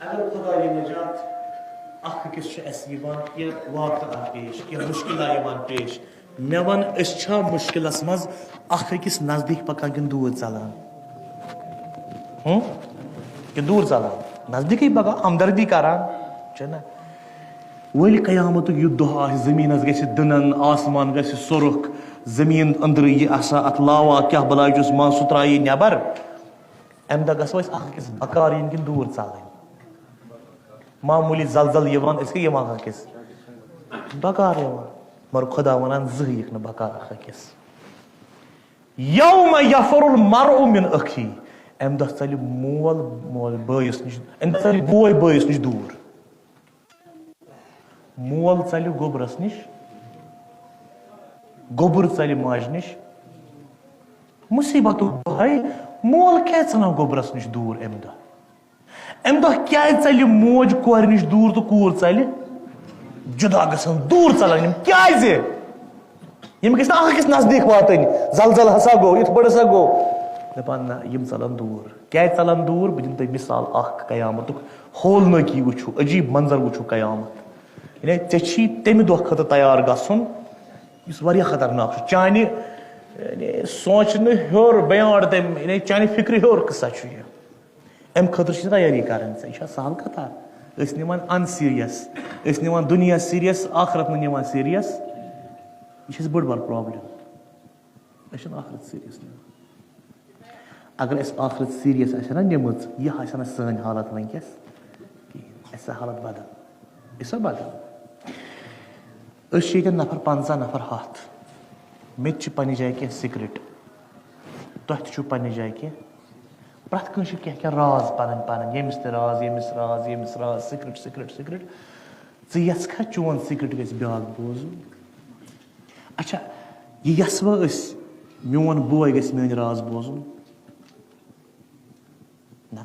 اگر خدا نجات اخ کس اس واقعہ پیش کی مشکل پیش مے ون چھا مشکلس مز اخ کس نزدیک پکان کن دور ژلان کہ دور ژلان نزدیک پکان ہمدردی کران چھنا ول قیامت یہ دہ زمین گژھِ دنن آسمان گژھِ سرخ زمین اندر یہ آسا ات لاوا کیا بلائی جس مان سہ ترائی نبر ام دہ گژھو اخ کس بکار ین کن دور ژلان معمولی زلزل یوان اس کے یوان اکس بکار یوان مگر خدا ونان زہیک نہ بکار اخ اکس یوم یفر المرء من اخی ام دہ ژلہِ مول بٲیِس نش ام دہ ژلہِ بوے بٲیِس نش دور مول ژلہِ گوبرس نش گوبر ژلہِ ماجہِ نش مصیبت بھائی مول کیا ژلان گوبرس نش دور ام دہ کیا ژلہِ موج کور نش دور تو کور ژلہِ جدا گژھان دور ژلان یم گژھِ نہ اکھ أکِس نزدیک واتٕنۍ زلزل ہسا گوٚو یِتھ پٲٹھۍ ہسا گوٚو دپان نہ یم ژلان دوٗر کیازِ ژلان دوٗر بہٕ دِمہٕ تۄہہِ مثال اکھ قیامتُک ہولنٲکی وٕچھِو عجیٖب منظر وٕچھِو قیامت یعنی ژےٚ چھی تمہِ دۄہ خٲطرٕ تیار گژھُن یُس واریاہ خطرناک چھُ چانہِ سونٛچنہٕ ہیوٚر بیانٛڈ تمہِ یعنی چانہِ فکرِ ہیوٚر قصہ چھُ یہِ امہِ خٲطرٕ چھِ تیٲری کرٕنۍ ژےٚ یہِ چھا سہل کتھا أسۍ نِوان ان سیٖریس أسۍ نِوان دُنیا سیٖریس آخرت نہٕ نِوان سیٖریس یہ چھِ بٔڑ بار پرابلم أسۍ چھِنہٕ آخرت سیٖریس نِوان اگر أسۍ آخرت سیٖریس آسہِ نا نِمٕژ یہِ آسہِ نا سٲنۍ حالت وٕنکیٚس کِہیٖنۍ اَسہِ حالت بدل یہِ سا بدل أسۍ چھِ ییٚتٮ۪ن نفر 50 نفر 100 مےٚ تہِ چھِ پننہِ جایہِ کینٛہہ سِکرِٹ تۄہہِ تہِ چھُو پننہِ جایہِ کینٛہہ پرٛٮ۪تھ کٲنٛسہِ چھِ کینٛہہ کینٛہہ راز پنٕنۍ پنٕنۍ ییٚمِس تہِ راز ییٚمِس راز ییٚمِس راز سِکرِٹ سِکرِٹ سِکرِٹ ژٕ یژھکھا چون سِکرِٹ گژھِ بیٛاکھ بوزُن اچھا یہِ یژھوا أسۍ میون بوے گژھِ میٲنۍ راز بوزُن نہ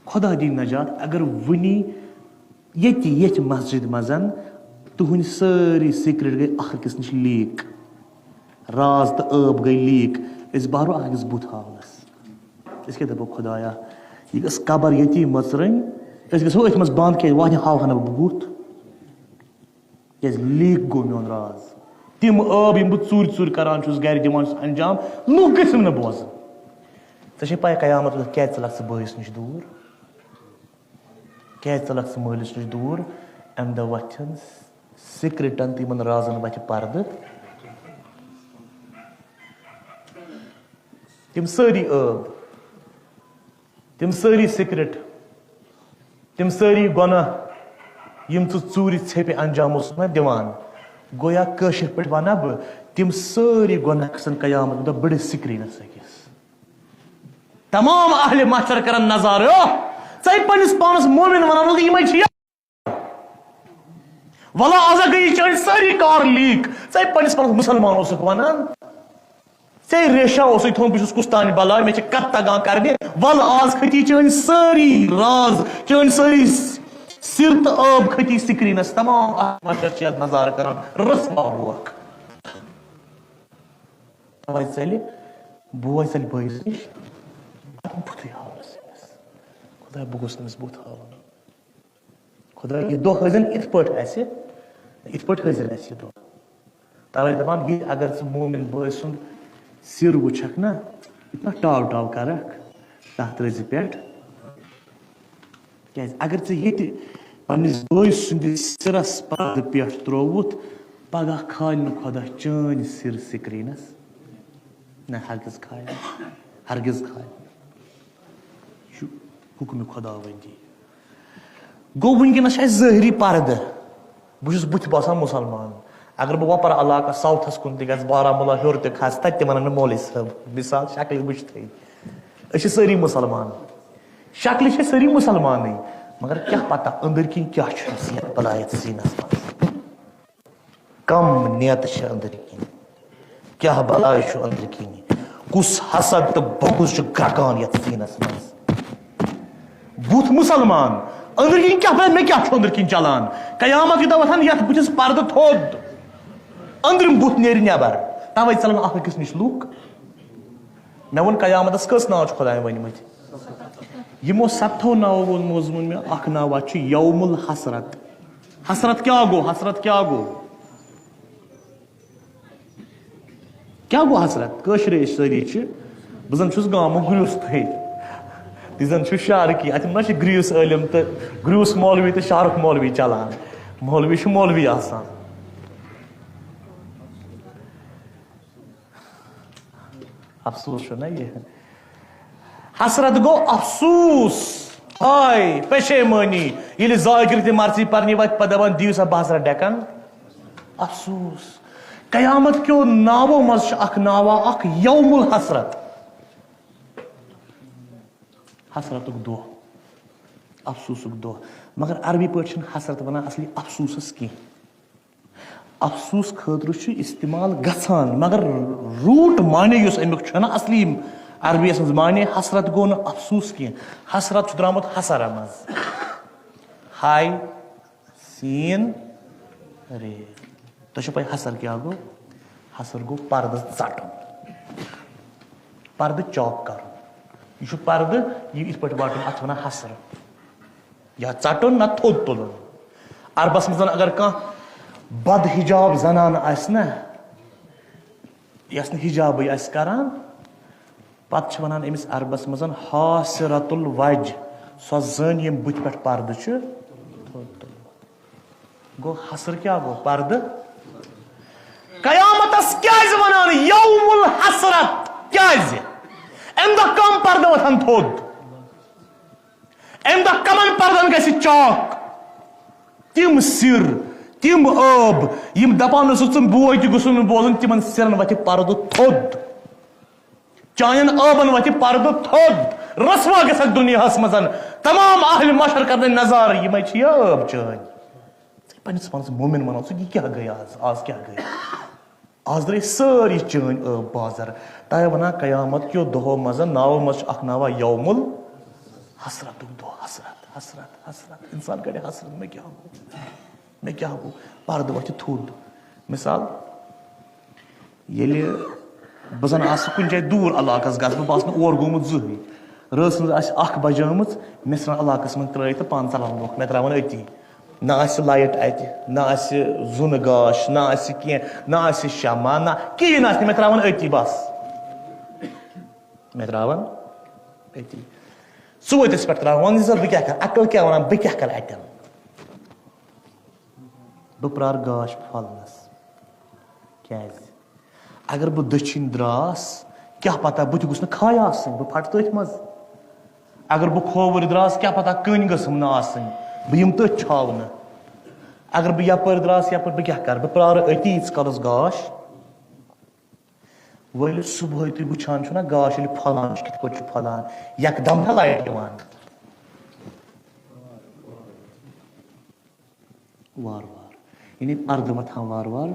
خۄدا دِیِن نجات اگر وٕنی ییٚتہِ مسجد منٛز تُہٕنٛدۍ سٲری سِکرِٹ گٔے اکھ أکِس نِش لیٖک راز تہٕ ٲب گٔے لیٖک أسۍ بہرو اکھ أکِس بُتھ ہاونس أسۍ کیٛاہ دپو خۄدایا یہِ گٔژھ قبر ییٚتی مٔژرٕنۍ أسۍ گژھو أتھۍ منٛز بنٛد کیٛازِ وۄنۍ ہاوہا نہٕ بہٕ بُتھ کیٛازِ لیٖک گوٚو میون راز تِم ٲب یِم بہٕ ژوٗرِ ژوٗرِ کران چھُس گرِ دِوان چھُس انجام لُکھ گٔژھِم نہٕ بوزٕنۍ ژےٚ چھے پاے قیامت دۄہ کیٛازِ ژٕ لَکھ ژٕ بٲیِس نِش دوٗر کیٛازِ ژٕ لَکھ ژٕ مٲلِس نِش دوٗر امہِ دۄہ وۄتھن سِکرِٹن تہٕ یِمن رازن وتھِ پردٕ تِم سٲری ٲب تِم سٲری سِکرِٹ تِم سٲری گۄناہ یِم ژٕ ژوٗرِ ژھیٚپہِ انجام اوسُکھ نہ دِوان گویا کٲشِر پٲٹھۍ ونہٕ بہٕ تِم سٲری گۄناہ کھسن قیامت دۄہ بٔڑِس سِکریٖنس أکِس تمام اہلِ محشر کرن نظارٕ ژے پننِس پانس مومِن ونان یِمے چھِ ولا آزا گٔیی چٲنۍ سٲری کار لیٖک ژے پننِس پانس مُسلمان اوسُکھ ونان ژے ریشا اوسُے تھوٚمُت بہٕ چھُس کُس تانۍ بلاے مےٚ چھِ کتھ تگان کرنہِ ول آز کھٔتی چٲنۍ سٲری راز چٲنۍ سٲری سِر تہٕ ٲب کھٔتی سِکریٖنس تمام محشر چھِ یتھ نظارٕ کران رسوا ہوکھ توے ژلہِ بوے ژلہِ بٲیِس نِش بُتھٕے ہاونس أمِس خۄدایا بہٕ گوٚژھ نہٕ أمِس بُتھ ہاوُن خۄدایا یہِ دۄہ ہٲوزٮ۪ن یِتھ پٲٹھۍ اَسہِ یِتھ پٲٹھۍ ہٲوزٮ۪ن اَسہِ یہِ دۄہ توے دپان یہِ اگر ژٕ مومِن بٲے سُنٛد سِر وٕچھکھ نا یِتھ پٲٹھۍ ٹاو ٹاو کرکھ تتھ ترٲزِ پٮ۪ٹھ کیٛازِ اگر ژٕ ییٚتہِ پننِس بٲے سٕنٛدِس سِرس پردٕ پٮ۪ٹھ ترووُتھ پگاہ کھالہِ نہٕ خۄدا چٲنۍ سِر سِکریٖنس نہ ہرگز کھالہِ ہرگز کھالہِ یہِ چھُ حُکمہِ خۄدا ؤندی گوٚو وٕنکیٚنس چھِ اَسہِ ظٲہری پردٕ بہٕ چھُس بٕتھِ باسان مُسلمان اگر بہٕ وۄپر علاقس ساوتھس کُن تہِ گژھٕ بارہمولہ ہیوٚر تہِ کھسہٕ تتہِ تہِ ونن مےٚ مولوی صٲب مِثال شکلہِ وٕچھتھٕے أسۍ چھِ سٲری مُسلمان شکلہِ چھِ سٲری مُسلمانٕے مگر کیٛاہ پتہ أنٛدٕرۍ کِنۍ کیٛاہ چھُ اَسہِ یتھ بلایت سیٖنس منٛز کم نیتہٕ چھِ أنٛدٕرۍ کِنۍ کیٛاہ بلاے چھُ أنٛدٕرۍ کِنۍ کُس حسد تہٕ بغض چھُ گرکان یتھ سیٖنس منٛز بُتھ مُسلمان أنٛدٕرۍ کِنۍ کیٛاہ پتہ مےٚ کیٛاہ چھُ أنٛدٕرۍ کِنۍ چلان قیامت کہِ دۄہ وۄتھن یتھ بٕتھِس پردٕ تھوٚد أنٛدرِم بُتھ نیرِ نٮ۪بر توے ژلن اکھ أکِس نِش لُکھ مےٚ ووٚن قیامتس کٔژ ناو چھِ خۄدایَن ؤنمٕتۍ یِمو 7 ناوو ووٚن موزوٗن مےٚ اکھ ناوا چھُ یوم الحسرت حسرت کیٛاہ گوٚو حسرت کیٛاہ گوٚو کیٛاہ گوٚو حسرت کٲشرے أسۍ سٲری چھِ بہٕ زن چھُس گامُک گریوٗستھٕے تُہۍ زن چھُو شہرٕکی اتہِ ما چھِ گریٖس عٲلِم تہٕ گریوٗس مولوی تہٕ شہرُک مولوی چلان مولوی چھُ مولوی آسان افسوٗس چھُ نا یہِ حسرت گوٚو افسوٗس ہاے پشیمٲنی ییٚلہِ ذاکر تہِ مرژی پرنہِ وتہِ پتہٕ دپان دِیِو سا بہٕ حضرت ڈٮ۪کن افسوٗس قیامت کیو ناوو منٛز چھُ اکھ ناوا اکھ یوم الحسرت حسرتُک دۄہ افسوٗسُک دۄہ مگر عربی پٲٹھۍ چھِنہٕ حسرت ونان اصلی افسوٗسس کینٛہہ افسوٗس خٲطرٕ چھُ استعمال گژھان مگر روٗٹ معنی یُس امیُک چھُ نا اصلی عربیس منٛز معنی حسرت گوٚو نہٕ افسوٗس کینٛہہ حسرت چھُ درٛامُت حسرا منٛز ہاے سیٖن رے تۄہہِ چھو پاے حسر کیٛاہ گوٚو حسر گوٚو پردٕ ژٹُن پردٕ چاک کرُن یہِ چھُ پردٕ یہِ یِتھ پٲٹھۍ وٹُن اتھ چھِ ونان حسر یا ژٹُن نہ تھوٚد تُلُن عربس منٛز اگر کانٛہہ بد حجاب زنانہٕ آسہِ نا یۄس نہٕ حجابٕے آسہِ کران پتہٕ چھِ ونان أمِس عربس منٛز حاسرت الوجہ سۄ زٔنۍ ییٚمۍ بٕتھِ پٮ۪ٹھ پردٕ چھِ تھوٚد تُلُن گوٚو حسر کیٛاہ گوٚو پردٕ قیامتس کیٛازِ ونان یوم الحسرت کیٛازِ امہِ دۄہ کم پردٕ وۄتھن تھوٚد امہِ دۄہ کمن پردن گژھِ چاک تِم سِر تِم ٲب یِم دپان ٲسۍ ژٕ بوے تہِ گوٚژھ نہٕ بوزُن تِمن سِرن وتھِ پردٕ تھوٚد چانٮ۪ن ٲبن وتھِ پردٕ تھوٚد رسوا گژھکھ دُنیاہس منٛز تمام اہلِ مشر کرنٕے نظارٕ یِمے چھِ یہِ ٲب چٲنۍ ژٕ پننِس پانس مومِن ونان ژٕ یہِ کیٛاہ گٔے آز کیٛاہ گٔے آز درٛاے سٲری چٲنۍ ٲب بازر تۄہہِ ونان قیامت کیو دۄہو منٛز ناوو منٛز چھُ اکھ ناوا یوم الحسرتُک دۄہ حسرت حسرت حسرت انسان کرِ حسرت مےٚ کیٛاہ گوٚو پردٕ وتھِ تھوٚد مِثال ییٚلہِ بہٕ زن آسہٕ کُنہِ جایہِ دوٗر علاقس گژھٕ بہٕ آسہٕ نہٕ اور گوٚمُت زٕہٕنۍ رٲژ منٛز آسہِ 1 بجٲمٕژ مےٚ ژھٕنان علاقس منٛز ترٲیِتھ تہٕ پانہٕ ژلان برونٛہہ مےٚ تراوان أتی نہ آسہِ لایٹ اتہِ نہ آسہِ زُنہٕ گاش نہ آسہِ کینٛہہ نہ آسہِ شمع نہ کِہیٖنۍ آسہِ نہٕ مےٚ تراوان أتی بس مےٚ تراوان أتی ژٕ وٲتِس پٮ۪ٹھ تراوان وۄنۍ سا بہٕ کیٛاہ کرٕ عقل کیٛاہ ونان بہٕ کیٛاہ کرٕ اتٮ۪ن بہٕ پرٛارٕ گاش پھۄلنس کیٛازِ اگر بہٕ دٔچھِنۍ دراس کیٛاہ پتہ بہٕ تہِ گوٚژھ نہٕ کھاے آسٕنۍ بہٕ پھٹہٕ تٔتھۍ منٛز اگر بہٕ کھووُر دراس کیٛاہ پتہ کٔنۍ گٔژھٕم نہٕ آسٕنۍ بہٕ یِمہٕ تٔتھۍ چھاونہٕ اگر بہٕ یپٲرۍ دراس یپٲرۍ بہٕ کیٛاہ کرٕ بہٕ پرٛارٕ أتی ییٖتِس کالس گاش وۄنۍ ییٚلہِ صبحٲے تُہۍ وٕچھان چھُو نا گاش ییٚلہِ پھۄلان چھُ کِتھ پٲٹھۍ چھُ پھۄلان یکدم چھا لایٹ یِوان وارٕ وارٕ یعنی پردٕ وۄتھان وارٕ وارٕ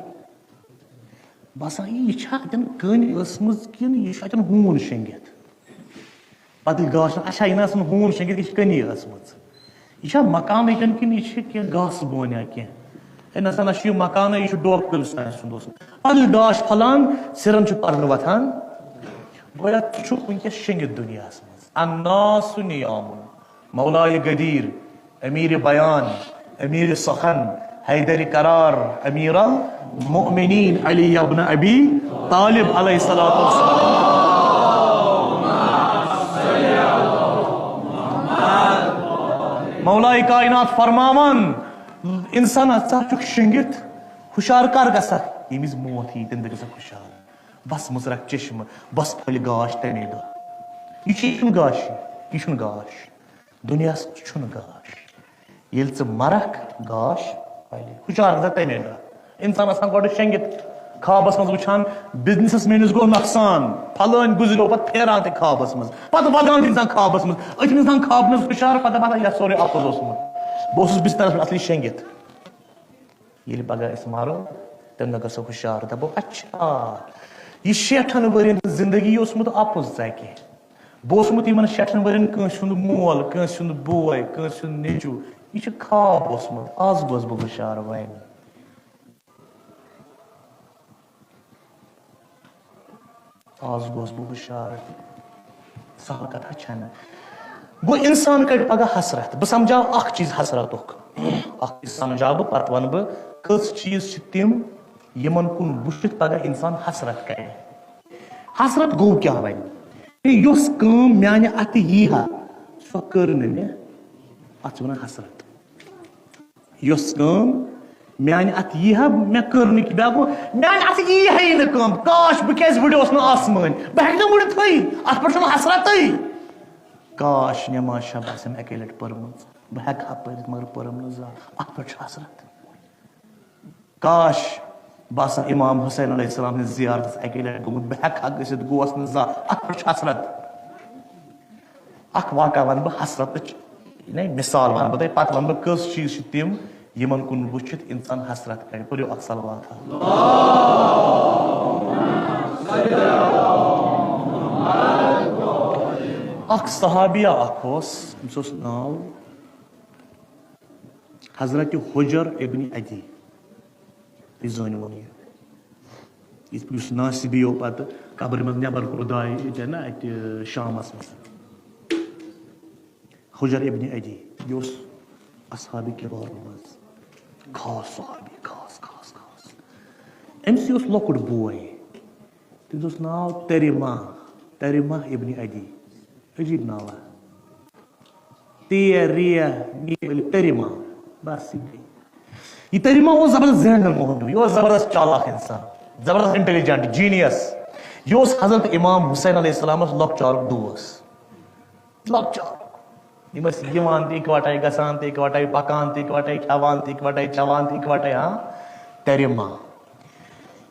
باسان یہِ چھا اتٮ۪ن کٔنۍ ٲسمٕژ کِنہٕ یہِ چھُ اتٮ۪ن ہوٗن شیٚنگِتھ پتہٕ ییٚلہِ گاش اچھا یہِ نہ ٲسٕن ہوٗن شیٚنگِتھ یہِ چھِ کٔنی ٲسمٕژ یہِ چھا مکانٕے کِنہٕ یہِ چھِ کینٛہہ گاسہٕ بونیا کینٛہہ ہے نہ سا نہ چھُ یہِ مکانٕے یہِ چھُ ڈوکہٕ کُلِس سُنٛد اوسمُت پتہٕ ییٚلہِ گاش پھۄلان سِرن چھُ پردٕ وۄتھان گویا ژٕ چھُکھ وٕنکیٚس شیٚنگِتھ دُنیاہس منٛز الناس نیامُن مولایہِ غدیٖر امیٖرِ بیان امیٖرِ سخن حیدرِ قرار امیر المؤمنین علی ابن ابی طالب علیہ الصلوۃ والسلام مولائے کائنات فرماوان انسان ژٕ چھُکھ شیٚنگِتھ ہُشار کر گژھکھ ییٚمہِ وِزِ موت یی تمہِ دۄہ گژھکھ ہُشار بس منٛز رکھ چشمہٕ بس پھٔلہِ گاش تمے دۄہ یہِ چھُنہٕ گاشی یہِ چھُنہٕ گاش دُنیاہس منٛز چھُنہٕ گاش ییٚلہِ ژٕ مرکھ گاش پھلہِ ہُشار گژھکھ تمے دۄہ انسان آسان گۄڈٕ شیٚنگِتھ خوابس منٛز وٕچھان بِزنِسس میٲنِس گوٚو نۄقصان پھلٲنۍ گُزریو پتہٕ پھیران تہِ خوابس منٛز پتہٕ ودان تہِ انسان خوابس منٛز أتھۍ انسان خوابس منٛز ہُشار پتہٕ پتہ یتھ سورُے اپُز اوسمُت بہٕ اوسُس بسترس پٮ۪ٹھ اصلی شیٚنگِتھ ییٚلہِ پگاہ أسۍ مرو تمہِ دۄہ گژھو ہُشار دپو اچھا یہِ 60 ؤرین ہٕنٛز زندگی اوسمُت اپُز ژکہِ بہٕ اوسمُت یِمن 60 ؤرین کٲنٛسہِ ہُنٛد مول کٲنٛسہِ ہُنٛد بوے کٲنٛسہِ ہُنٛد نیٚچوٗ یہِ چھُ خواب اوسمُت آز گوس بہٕ ہُشار وۄنۍ آز گوس بہٕ ہُشار سہل کتھا چھنہٕ گوٚو انسان کڑِ پگاہ حسرت بہٕ سمجھاو اکھ چیٖز حسرتُک اکھ چیٖز سمجھاو بہٕ پتہٕ ونہٕ بہٕ کٔژ چیٖز چھِ تِم یِمن کُن وٕچھِتھ پگاہ انسان حسرت کرِ حسرت گوٚو کیٛاہ وۄنۍ یۄس کٲم میانہِ اتھِ یی ہا سۄ کٔر نہٕ مےٚ اتھ چھِ ونان حسرت یۄس کٲم میانہِ اتھِ یی ہا مےٚ کٔر نہٕ کینٛہہ بیٛاکھ گوٚو میانہِ اتھِ یی ہے نہٕ کٲم کاش بہٕ کیازِ وٕڑیوس نہٕ آسمٲنۍ بہٕ ہیٚکہٕ نہٕ وٕڑِتھٕے اتھ پٮ۪ٹھ چھُنہٕ حسرتٕے کاش نٮ۪ماز شب آسٮ۪م اَکے لٹہِ پٔرمٕژ بہٕ ہیٚکہٕ ہا پٔرِتھ مگر پٔرٕم نہٕ زانٛہہ اتھ پٮ۪ٹھ چھُ حسرت کاش بہٕ آسہٕ ہا امام حُسین علیہ السلام ہٕنٛز زیارتس اَکے لٹہِ گوٚمُت بہٕ ہیٚکہٕ ہا گٔژھِتھ گوس نہٕ زانٛہہ اتھ پٮ۪ٹھ چھُ حسرت اکھ واقعہ ونہٕ بہٕ حسرتٕچ مثال ونہٕ بہٕ تۄہہِ پتہٕ ونہٕ بہٕ کٔژ چیٖز چھِ تِم یِمن کُن وٕچھِتھ انسان حسرت کرِ پٔرِو اکھ صلوات اکھ صحابیہ اکھ اوس أمِس اوس ناو حضرت حجر ابن عدی تُہۍ زٲنۍوُن یہِ یِتھ پٲٹھۍ یُس ناصبیو پتہٕ قبرِ منٛز نٮ۪بر کوٚر داے ییٚتٮ۪ن نا اتہِ شامس منٛز حجر ابن عدی یہِ اوس اصحابِ کِبارن منٛز خاص صحابی خاص خاص خاص أمِسٕے اوس لۄکُٹ بوے تٔمِس اوس ناو تریمہ ابن عدی عجیٖب ناوا تریمہ بس یہ تریمہ اوس زبردست ذہنن موہنیوٗ یہِ اوس زبردست چالاک انسان زبردست انٹیلیجنٹ جیٖنیس یہِ اوس حضرت امام حُسین علیہ السلامس لۄکچارُک دوس لۄکچار یِم ٲسۍ یِوان تہِ اِکوٹے گژھان تہِ اِکوٹے پکان تہِ اِکوٹے کھٮ۪وان تہِ اِکوٹے چٮ۪وان تہِ اِکوٹے تریمہ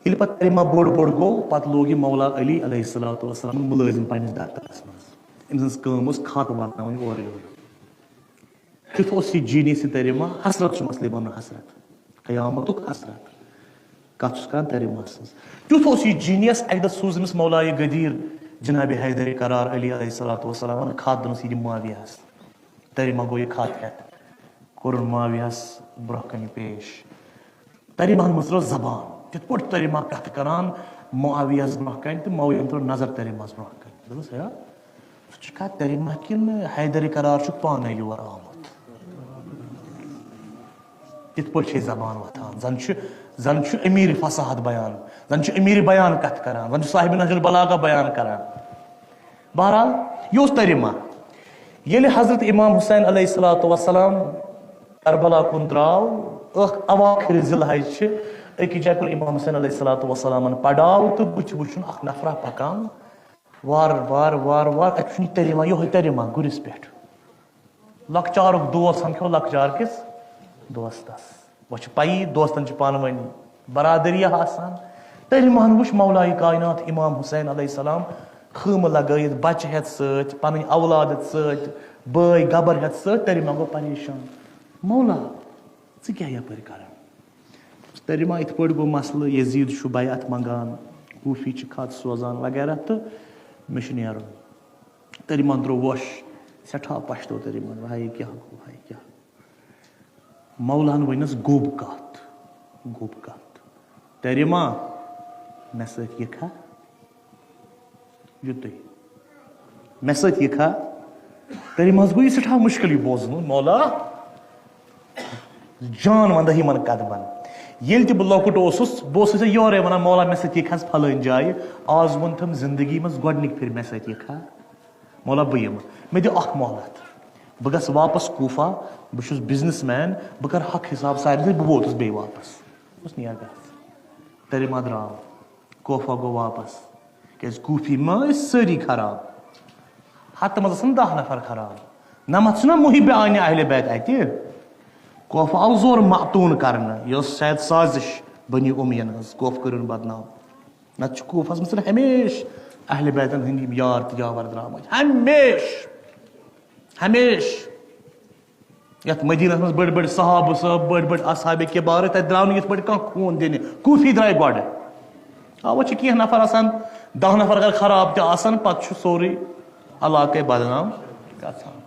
ییٚلہِ پتہٕ تریمہ بوٚڑ گوٚو پتہٕ لوگ یہِ مولا علی علیہ الصلوۃ والسلام مُلٲزِم پننِس دفترس منٛز أمۍ سٕنٛز کٲم ٲس خط واتناوٕنۍ اورٕ یورٕ تیُتھ اوس یہِ جیٖنیس یہِ تریمہ حسرت چھُ مسلے بنُن حسرت قیامتُک حسرت کتھ چھُس کران تریمہ سٕنٛز تیُتھ اوس یہِ جیٖنیس اکہِ دۄہ سوٗز أمِس مولایہِ غدیٖر جنابِ حیدرِ قرار علی علیہ الصلوۃ والسلامن خط دوٚپنس یہِ دِ معاویہس تریمہ گوٚو یہِ خط ہٮ۪تھ کوٚرُن معاویہس برونٛہہ کنہِ پیش تریمہن منٛز ترٲو زبان تِتھ پٲٹھۍ تریمہ کتھٕ کران معاویہس برونٛہہ کنہِ تہٕ معاویہن ترٲو نظر تریمہس برونٛہہ کنہِ دوٚپُس ہے سُہ چھُ کتھ تریمہ کِنہٕ حیدرِ قرار چھُ پانے یور آمُت تِتھ پٲٹھۍ چھے زبان وۄتھان زن چھُ امیٖر فصاحت بیان زن چھُ امیٖر بیان کتھٕ کران زن چھُ صاحبِ نہج البلاغہ بیان کران بہرحال یہِ اوس تریمہ ییٚلہِ حضرت امام حُسین علیہ الصلوۃ والسلام کربلا کُن درٛاو اواخِرِ ذی الحج چھِ أکِس جایہِ کوٚر امام حُسین علیہ الصلوۃ والسلامن پڑاو تہٕ بٕتھِ وٕچھُن اکھ نفرا پکان وارٕ اَتہِ چھُنہٕ یہِ تریمہ یِہوے تریمہ گُرِس پٮ۪ٹھ لۄکچارُک دوس سمکھیو لۄکچار کِس دوستس وۄنۍ چھِ پَیی دوستن چھِ پانہٕ ؤنۍ برادٔری آسان تریمہن وٕچھ مولایہِ کاینات امام حُسین علیہ السلام خۭمہٕ لگٲیِتھ بچہِ ہٮ۪تھ سۭتۍ پنٕنۍ اولاد ہٮ۪تھ سۭتۍ بٲے گبر ہٮ۪تھ سۭتۍ تریمہ گوٚو پریشان مولا ژٕ کیٛاہ یپٲرۍ کران تریمہ یِتھ پٲٹھۍ گوٚو مسلہٕ یزیٖد چھُ بیعت منٛگان کوٗفی چھِ خط سوزان وغیرہ تہٕ مےٚ چھُ نیرُن تریمہ درٛاو ووٚش سٮ۪ٹھاہ پشتو تریمہ ہاے کیٛاہ گوٚو ہاے کیٛاہ مولاہن ؤنِس گوٚب کتھ تریمہ مےٚ سۭتۍ یِکھا یُتُے مےٚ سۭتۍ یِکھا تریمہس گوٚو یہِ سٮ۪ٹھاہ مُشکِل یہِ بوزُن مولا جان ونٛدٕ یِمن قدمن ییٚلہِ تہِ بہٕ لۄکُٹ اوسُس بہٕ اوسُس ژےٚ یورے ونان مولا مےٚ سۭتۍ یِکھ حظ پھلٲنۍ جایہِ آز ووٚن تٔمۍ زندگی منٛز گۄڈنِکۍ پھِرِ مےٚ سۭتۍ یِکھا مولا بہٕ یِمہٕ مےٚ دِ اکھ مۄہلت بہٕ گژھٕ واپس کوٗفا بہٕ چھُس بِزنس مین بہٕ کرٕ حق حساب سارنٕے سۭتۍ بہٕ ووتُس بیٚیہِ واپس دوٚپُس نیر گژھ تریمہ درٛاو کوفا گوٚو واپس کیازِ کوٗفی ما ٲسۍ سٲری خراب ہتہٕ منٛز آسان 10 نفر خراب نمتھ چھُنہ محب عانہِ اہلِ بیت اتہِ کوفہ آو زورٕ معتوٗن کرنہٕ یہِ ٲس شاید سازش بنی اُمین ہٕنٛز کوفہٕ کٔرٕن بدنام نتہٕ چھُ کوفس منٛز ہمیشہِ اہلِ بیتن ہٕنٛدۍ یِم یار تہٕ یاور درٛامٕتۍ ہمیشہِ یتھ مدیٖنس منٛز بٔڑۍ بٔڑۍ صحابہٕ صٲب بٔڑۍ بٔڑۍ اصحابِ کِبار تتہِ درٛاو نہٕ یِتھ پٲٹھۍ کانٛہہ خوٗن دِنہِ کوٗفی درٛاے گۄڈٕ وۄنۍ چھِ کینٛہہ نفر آسان 10 نفر اگر خراب تہِ آسان پتہٕ چھُ سورُے علاقے بدنام گژھان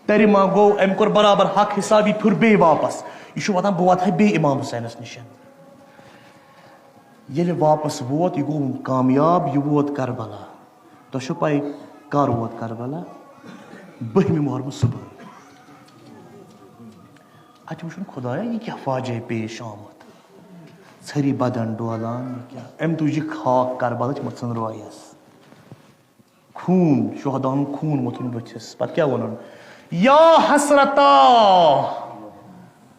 تریمہ گوٚو أمۍ کوٚر برابر حق حساب یہِ پھیوٗر بیٚیہِ واپس یہِ چھُ واتان بہٕ واتہٕ ہا بیٚیہِ امام حُسینس نِش ییٚلہِ واپس ووت یہِ گوٚو کامیاب یہِ ووت کربلا تۄہہِ چھو پاے کر ووت کربلا 12 محرم صبح اتہِ وٕچھُن خۄدایا یہِ کیٛاہ فاجے پیش آمُت ژھٔری بدن ڈولان یہِ کیٛاہ أمۍ تُج یہِ خاک کربلٕچ مٔژھن رویس خوٗن شہداہن خوٗن مۄتھُن بٕتھِس پتہٕ کیٛاہ ووٚنُن یا حسرتا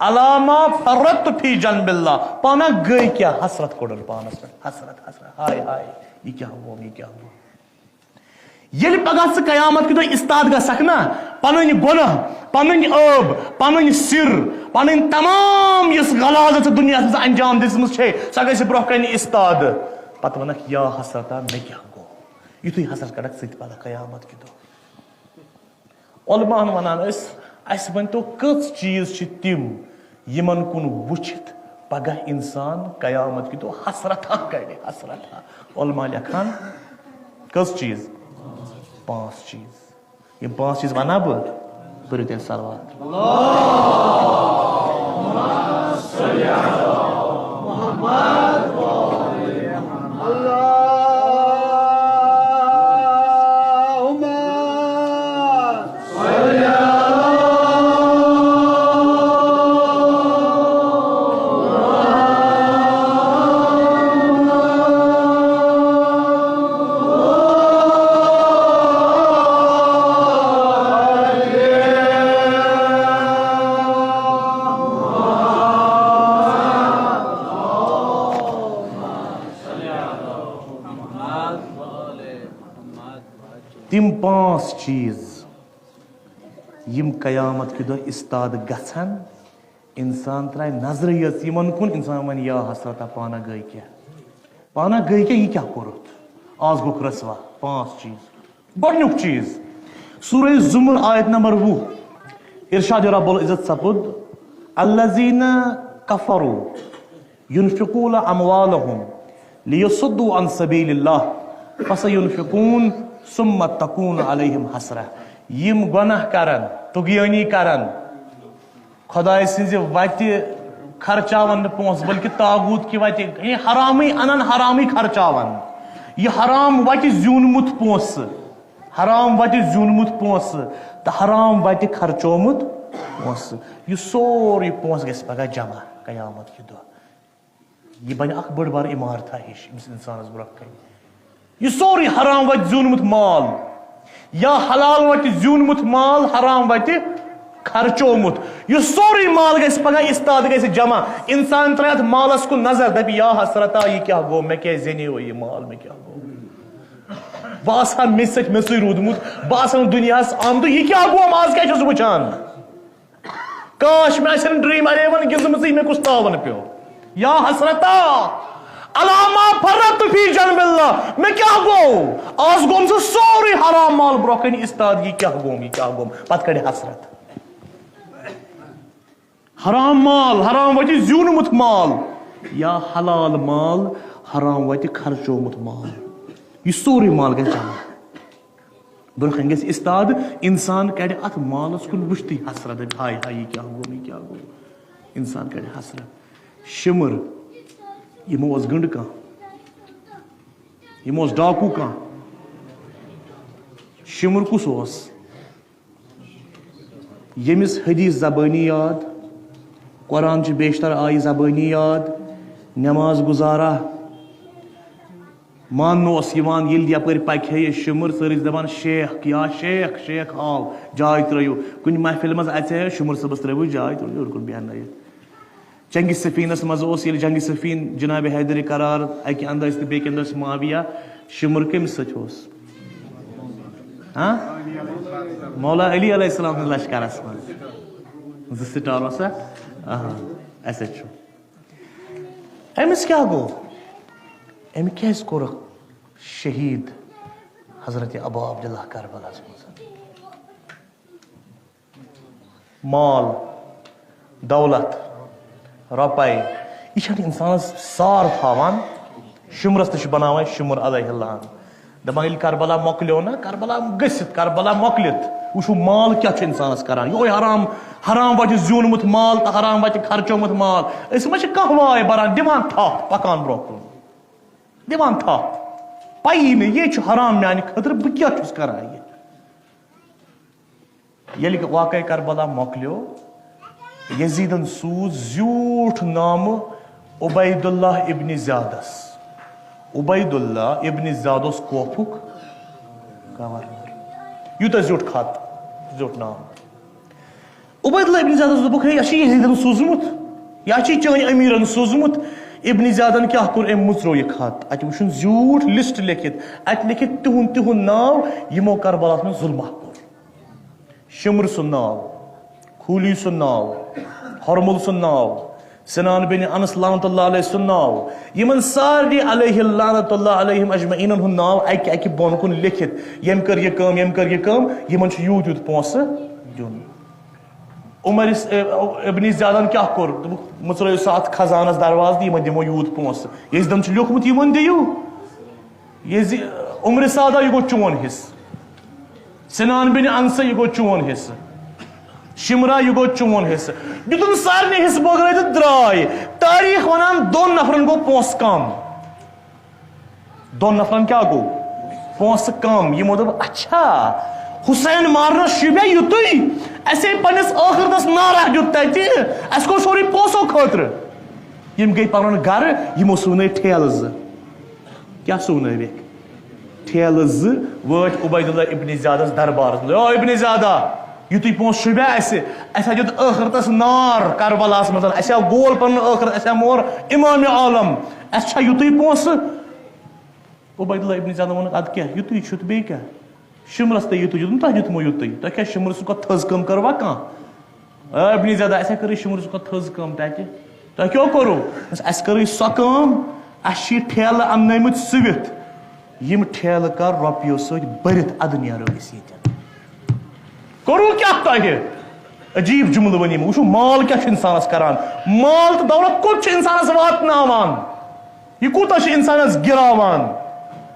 علامہ فرت فی جنب اللہ پانا گٔے کیٛاہ حسرت کوٚڑُن پانس پٮ۪ٹھ حسرت حسرت ہاے ہاے یہِ کیٛاہ گوٚو یہِ کیٛاہ گوٚو ییٚلہِ پگاہ ژٕ قیامت کہِ دۄہ استاد گژھکھ نا پنٕنۍ گۄناہ پنٕنۍ ٲب پنٕنۍ سِر پنٕنۍ تمام یُس غلاظت ژٕ دُنیاہس منٛز انجام دِژمٕژ چھے سۄ گژھِ برونٛہہ کنہِ استاد پتہٕ ونکھ یا حسرتا مےٚ کیٛاہ گوٚو یُتھُے حسرت کڑکھ ژٕ تہِ پگاہ قیامت کہِ دۄہ علماہن ونان ٲسۍ اسہِ ؤنۍتو کٔژ چیٖز چھِ تِم یِمن کُن وٕچھِتھ پگاہ انسان قیامت کہِ دۄہ حسرتھا کڑِ حسرتھا علما لیکھان کٔژ چیٖز 5 چیٖز یِم 5 چیٖز ونہا بہٕ پٔرِو تیٚلہِ صلوات تِم 5 چیٖز یِم قیامت کہِ دۄہ استاد گژھن انسان ترٛایہِ نظرٕ یٲژ یِمن کُن انسان وَنہِ یا حسرتا پانا گٔے کیٛاہ یہِ کیٛاہ کوٚرُتھ آز گوٚکھ رسوا 5 چیٖز گۄڈنیُک چیٖز سورہ زمر آیت نمبر 20 ارشاد رب العزت سپُد الذین کفروا ينفقون اموالهم ليصدوا عن سبيل الله فسينفقون ثم تكون عليهم حسرة یِم گۄناہ کرن تُغیٲنی کرن خۄداے سٕنزِ وتہِ خرچاون نہٕ پونٛسہٕ بلکہِ تاغوٗت کہِ وتہِ حرامٕے انن حرامٕے خرچاون یہِ حرام وتہِ زیوٗنمُت پونٛسہٕ حرام وتہِ زیوٗنمُت پونٛسہٕ تہٕ حرام وتہِ خرچومُت پونٛسہٕ یہِ سورُے پونٛسہٕ گژھِ پگاہ جمع قیامت کہِ دۄہ یہِ بنہِ اکھ بٔڑ بار عمارتھا ہِش أمِس انسانس برونٛہہ کنہِ یہ سورُے حرام وتہِ زیوٗنمُت مال یا حلال وتہِ زیوٗنمُت مال حرام وتہِ خرچومُت یہِ سورُے مال گژھِ پگاہ استاد گژھِ جمع انسان ترٛایہِ اتھ مالس کُن نظر دپہِ یا حسرتا یہِ کیٛاہ گوٚو مےٚ کیٛازِ زینیو یہِ مال مےٚ کیٛاہ گوٚو بہٕ آسہٕ ہا مےٚ سۭتۍ روٗدمُت بہٕ آسہٕ ہا دُنیاہس آمدٕ یہِ کیٛاہ گوٚو آز کیٛاہ چھُس وٕچھان کاش مےٚ آسہِ ہا ڈریٖم 11 گِنٛدمٕژٕے مےٚ کُس تاوَن پیوٚو یا حسرتا علامہ فرت فی جنب اللہ مےٚ کیٛاہ گوٚو آز گوٚم سُہ سورُے حرام مال برونٛہہ کنہِ استاد یہِ کیٛاہ گوٚم پتہٕ کڑِ حسرت حرام مال حرام وتہِ زیوٗنمُت مال یا حلال مال حرام وتہِ خرچومُت مال یہِ سورُے مال گژھِ جمع برونٛہہ کنہِ گژھِ استاد انسان کڑِ اتھ مالس کُن وٕچھتٕے حسرت دپہِ ہاے ہاے یہِ کیٛاہ گوٚو انسان کڑِ حسرت شِمر یِمو اوس گنٛڈٕ کانٛہہ یِمو اوس ڈاکوٗ کانٛہہ شِمر کُس اوس ییٚمِس حدیٖث زبٲنی یاد قرآن چہِ بیشتر آیہِ زبٲنی یاد نٮ۪ماز گُزارا ماننہٕ اوس یِوان ییٚلہِ یپٲرۍ پکہِ ہے یہِ شِمر سٲری ٲسۍ دپان شیخ یا شیخ آو جاے ترٲیِو کُنہِ محفِلہِ منٛز اژِ ہے شِمر صٲبس ترٲیوٕ جاے تُلِو ہیوٚر کُن بیٚہنٲیِتھ جنگہِ سفیٖنس منٛز اوس ییٚلہِ جنگہِ سفیٖن جنابِ حیدرِ قرار اکہِ انٛدٕ ٲسۍ تہٕ بیٚکہِ انٛدٕ ٲسۍ معاویہ شِمر کٔمِس سۭتۍ اوس مولا علی علیہ السلام سٕنٛدِ لشکرس منٛز 2 سٹار اوسا اَسے چھُ أمِس کیٛاہ گوٚو أمۍ کیٛازِ کوٚرُکھ شہیٖد حضرت ابا عبداللہ کربلاہس منٛز مال دولت رۄپے یہِ چھنہٕ انسانس سار تھاوان شِمرس تہِ چھُ بناوان شِمر علیہ اللہ دپان ییٚلہِ کربلا مۄکلیو نا کربلا گٔژھِتھ کربلا مۄکلِتھ وٕچھو مال کیٛاہ چھُ انسانس کران یِہوے حرام وتہِ زیوٗنمُت مال تہٕ حرام وتہِ خرچومُت مال أسۍ ما چھِ کانٛہہ واے بران دِوان تھپھ پکان برونٛہہ کُن دِوان تھپھ پَیی نہٕ یے چھُ حرام میانہِ خٲطرٕ بہٕ کیٛاہ چھُس کران یہِ ییٚلہِ واقعے کربلا مۄکلیو یزیٖدن سوٗز زیوٗٹھ نامہٕ عبید اللہ ابن زیادس عبید اللہ ابن زیاد اوس خوفُک گورنر یوٗتاہ زیوٗٹھ خط زیوٗٹھ نام عبید اللہ ابن زیادس دوٚپُکھ ہے یہِ چھِ یزیٖدن سوٗزمُت یا چھِ چٲنۍ امیٖرن سوٗزمُت ابن زیادن کیٛاہ کوٚر أمۍ مٕژروو یہِ خط اَتہِ وٕچھُن زیوٗٹھ لسٹ لیکھِتھ اَتہِ لیکھِتھ تِہُنٛد ناو یِمو کربلاہس منٛز ظُلمہ کوٚر شمر سُنٛد ناو خولی سُنٛد ناو ہرمل سُنٛد ناو سنان بن انس لعنت اللہ علیہ سُنٛد ناو یِمن سارنٕے علیہ لعنت اللہ علیہم اجمعیٖنن ہُنٛد ناو اکہِ اکہِ بۄن کُن لیکھِتھ ییٚمۍ کٔر یہِ کٲم ییٚمۍ کٔر یہِ کٲم یِمن چھُ یوٗت یوٗت پونٛسہٕ دیُن عمر ابن زیادن کیٛاہ کوٚر دوٚپُکھ مٕژرٲیِو سا اتھ خزانس دروازٕ تہٕ یِمن دِمو یوٗت پونٛسہٕ یزیٖدن چھُ لیوٗکھمُت یِمن دِیِو عمرِ سادا یہِ گوٚو چون حصہٕ سنان بن انسا یہِ گوٚو چون حصہٕ شمرا یہِ گوٚو چون حصہٕ دیُتُن سارنٕے حصہٕ بٲگرٲے تہٕ درٛاے تٲریٖخ ونان 2 نفرن گوٚو پونٛسہٕ کم 2 نفرن کیٛاہ گوٚو پونٛسہٕ کم یِمو دوٚپ اچھا حُسین مارنس شوٗبیا یُتُے اَسے پننِس ٲخرتس نعرہ دیُت تتہِ اَسہِ گوٚو سورُے پونٛسو خٲطرٕ یِم گٔے پنُن گرٕ یِمو سُونٲے ٹھیلہٕ 2 کیٛاہ سُونٲوِکھ ٹھیلہٕ 2 وٲتۍ عبید اللہ ابن زیادس دربارس منٛز او ابن زیادہ یُتُے پونٛسہٕ شوٗبیا اَسہِ ہا دیُت ٲخرتس نار کربلاہس منٛز اَسہِ آو گول پنُن ٲخرت اَسہِ ہا مور امامِ عالم اَسہِ چھا یُتُے پونٛسہٕ عبید اللہ ابن زیادن ووٚنُکھ ادٕ کیٛاہ یُتُے چھُ تہٕ بیٚیہِ کیٛاہ شمرس تہِ یُتُے دیُتمُت تۄہہِ دیُتمو یُتُے تۄہہِ کیٛاہ شمرٕ سُہ کۄس تھٔز کٲم کٔروا کانٛہہ ابن زیادہ اَسہِ ہا کٔرٕے شمرٕ سُہ کۄس تھٔز کٲم تتہِ تۄہہِ کیٛاہ کوٚروٕ اَسہِ کٔرٕے سۄ کٲم اَسہِ چھِ یہِ ٹھیلہٕ اننٲمٕتۍ سُوِتھ یِم ٹھیلہٕ کر رۄپیو سۭتۍ بٔرِتھ ادٕ نیرو أسۍ ییٚتٮ۪ن کوٚروٕ کیٛاہ تۄہہِ عجیٖب جملہٕ ؤنۍ یِمو وٕچھو مال کیٛاہ چھُ انسانس کران مال تہٕ دولت کوٚت چھُ انسانس واتناوان یہِ کوٗتاہ چھُ انسانس گِراوان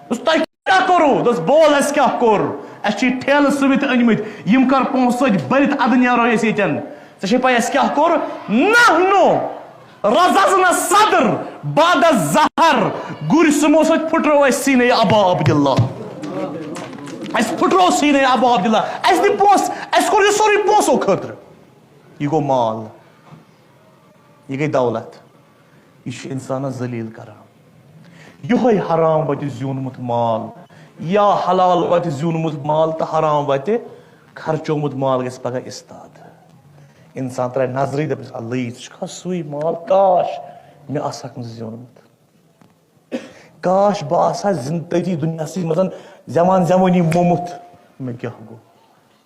تۄہہِ کیٛاہ کوٚروٕ دوٚپُس بول اَسہِ کیٛاہ کوٚر اَسہِ چھِ ٹھیلہٕ سُوِتھ أنۍمٕتۍ یِم کر پونٛسہٕ سۭتۍ بٔرِتھ ادٕ نیرو أسۍ ییٚتٮ۪ن ژےٚ چھے پاے اَسہِ کیٛاہ کوٚر نحنو رززنا صدر بعد الظہر گُرۍ سُمو سۭتۍ پھٕٹرو اَسہِ سیٖنے ابا عبداللہ اَسہِ پھٕٹرو سیٖنے ابا عبداللہ اَسہِ دِ پونٛسہٕ اَسہِ کوٚر یہِ سورُے پونٛسو خٲطرٕ یہِ گوٚو مال یہِ گٔے دولت یہِ چھُ انسانس ذلیٖل کران یِہوے حرام وتہِ زیوٗنمُت مال یا حلال وتہِ زیوٗنمُت مال تہٕ حرام وتہِ خرچومُت مال گژھِ پگاہ استاد انسان ترٛایہِ نظرٕے دپٮ۪س اللہ ژٕ چھُکھا سُے مال کاش مےٚ آسہَکھ نہٕ زیوٗنمُت کاش بہٕ آسہٕ ہا تٔتی دُنیاہسٕے منٛز زٮ۪وان زٮ۪وٲنی موٚمُت مےٚ کیٛاہ گوٚو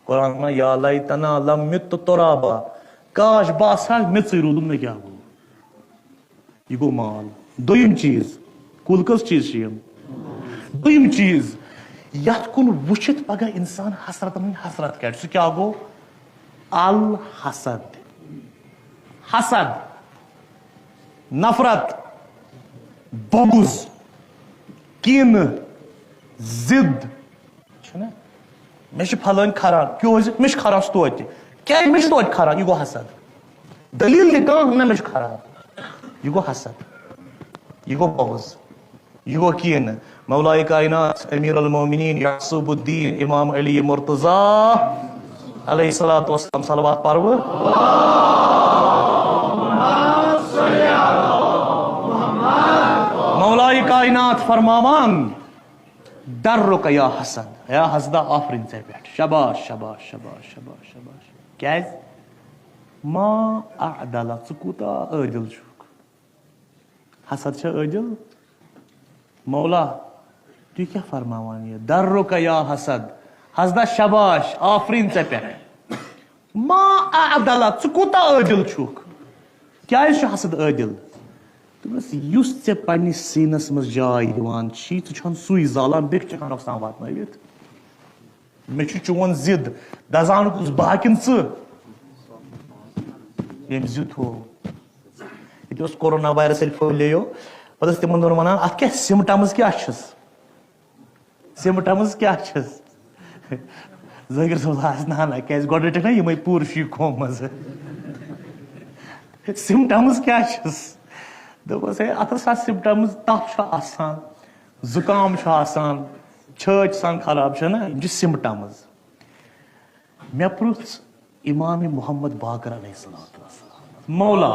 قرآن وَنان یا لیتنا لم مت ترابا کاش بہٕ آسہٕ ہا میٚژٕے روٗدمُت مےٚ کیٛاہ گوٚو یہِ گوٚو مال دوٚیِم چیٖز کُل کٔژ چیٖز چھِ یِم دوٚیِم چیٖز یتھ کُن وٕچھِتھ پگاہ انسان حسرتن ہٕنٛدۍ حسرت کڑِ سُہ کیٛاہ گوٚو الحسد حسد نفرت بغض کینہٕ ضد چھُنہ مےٚ چھِ پھلٲنۍ کھران کیٛازِ مےٚ چھُ خران سُہ توتہِ کیٛازِ مےٚ چھُ توتہِ کھران یہِ گوٚو حسد دلیٖل دِ کانٛہہ نہ مےٚ چھُ کھران یہِ گوٚو حسد یہِ گوٚو بغض یہِ گوٚو کینہٕ مولائے کائنات امیر المومنین یعصوب الدین امام علی مرتضیٰ علیہ الصلوۃ والسلام صلوات پرو مولائے کائنات فرماوان ڈرُک یا حسد یا حسدہ آفرِن ژےٚ پٮ۪ٹھ شباش شباش شباش شباش شباش کیٛازِ ما اعدلہ ژٕ کوٗتاہ عٲدِل چھُکھ حسد چھا عٲدِل مولا تُہۍ کیٛاہ فرماوان یہِ ڈرُک یا حسد حسدہ شباش آفریٖن ژےٚ پٮ۪ٹھ ما اعدلہ ژٕ کوٗتاہ عٲدِل چھُکھ کیٛازِ چھُ حسد عٲدِل دوٚپمَس یُس ژےٚ پننِس سیٖنس منٛز جاے دِوان چھی ژٕ چھُہن سُے زالان بیٚکہِ چھُ ہٮ۪کان نۄقصان واتنٲوِتھ مےٚ چھُ چون ضد دزان کُس بہٕ کِنہٕ ژٕ ییٚمۍ ضد تھوٚو ییٚتہِ اوس کورونا وایرس ییٚلہِ پھٔہلیو پتہٕ ٲسۍ تِمن دۄہن ونان اتھ کیٛاہ سِمٹمز کیٛاہ چھِس سِمٹمز کیٛاہ چھِس ذٲکِر صٲب آسہِ نہ کیٛازِ گۄڈٕ رٔٹِکھ نا یِمے پوٗرٕ شیٖخو منٛزٕ سِمٹمز کیٛاہ چھِس دوٚپُس ہے اتھ ٲس سمٹمز تپھ چھُ آسان زکام آسان چھٲتۍ سان خراب چھےٚ نا یِم چھِ سِمٹمز مےٚ پرُژھ امام محمد باقر علیہ الصلوۃ والسلام مولا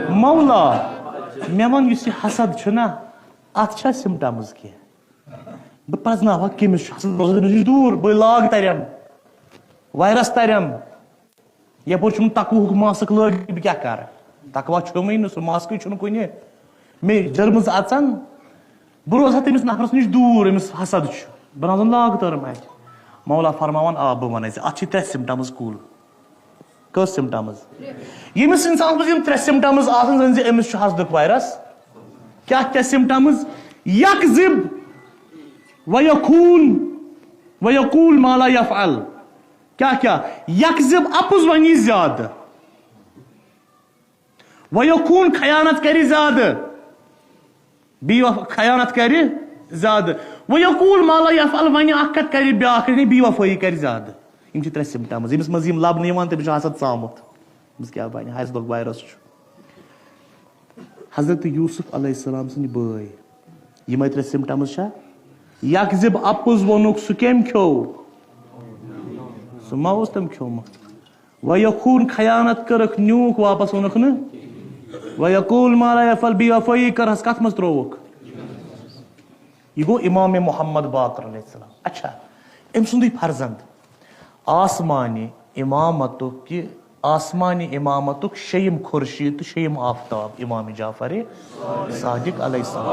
مولا مےٚ وَن یُس یہِ حسد چھُ نا اَتھ چھا سِمٹمز کینٛہہ بہٕ پرٛزناوہا کٔمِس چھُ حسد روزان نِش دوٗر بہٕ لاگ ترٮ۪م وایرس ترٮ۪م یپٲرۍ چھُم تقوہُک ماسک لٲگِتھ بہٕ کیٛاہ کَرٕ تقوا چھُمٕے نہٕ سُہ ماسکٕے چھُنہٕ کُنہِ مےٚ جرمٕز اَژان بہٕ روزٕ ہا تٔمِس نفرس نِش دوٗر أمِس حسد چھُ بہٕ روزان لاگ تٲرم اَتہِ مولا فرماوان آ بہٕ وَنَے ژےٚ اَتھ چھِ 3 سِمٹمز کُل کٔژ سِمٹمز ییٚمِس اِنسانَس منٛز یِم 3 سِمٹمز آسان زَن زِ أمِس چھُ حسدُک وایرس کیٛاہ سِمٹمز یکذب ویقول ما لا یفعل کیٛاہ یکذب اَپُز وَنہِ زیادٕ ویقوٗن خیانت کرِ زیادٕ بیٚیہِ خیانت کرِ زیادٕ ویقول ما لا یفعل وَنہِ اکھ کتھ کرِ بیٛاکھ بے وفٲیی کرِ زیادٕ یِم چھِ 3 سِمٹمز ییٚمِس منٛز یِم لبنہٕ یِوان تٔمِس چھُ حسد ژامُت أمِس کیٛاہ بنہِ حسدُک وایرس چھُ حضرت یوٗسف علیہ السلام سٕنٛدۍ بٲے یِمے 3 سِمٹمز چھا یکذب اَپُز ووٚنُکھ سُہ کٔمۍ کھیوٚو سُہ ما اوس تٔمۍ کھیوٚمُت ویقوٗن خیانت کٔرٕکھ نیوٗکھ واپس اوٚنُکھ نہٕ ویقول ما لا یفعل بے وفٲیی کٔرہس کتھ منٛز ترٛووُکھ یہِ گوٚو امام محمد باقر علیہ السلام اچھا أمۍ سُنٛدُے فرزنٛد آسمانہِ امامتُک 6یِم خُرشیٖد تہٕ 6یِم آفتاب امام جعفر صادق علیہ السلام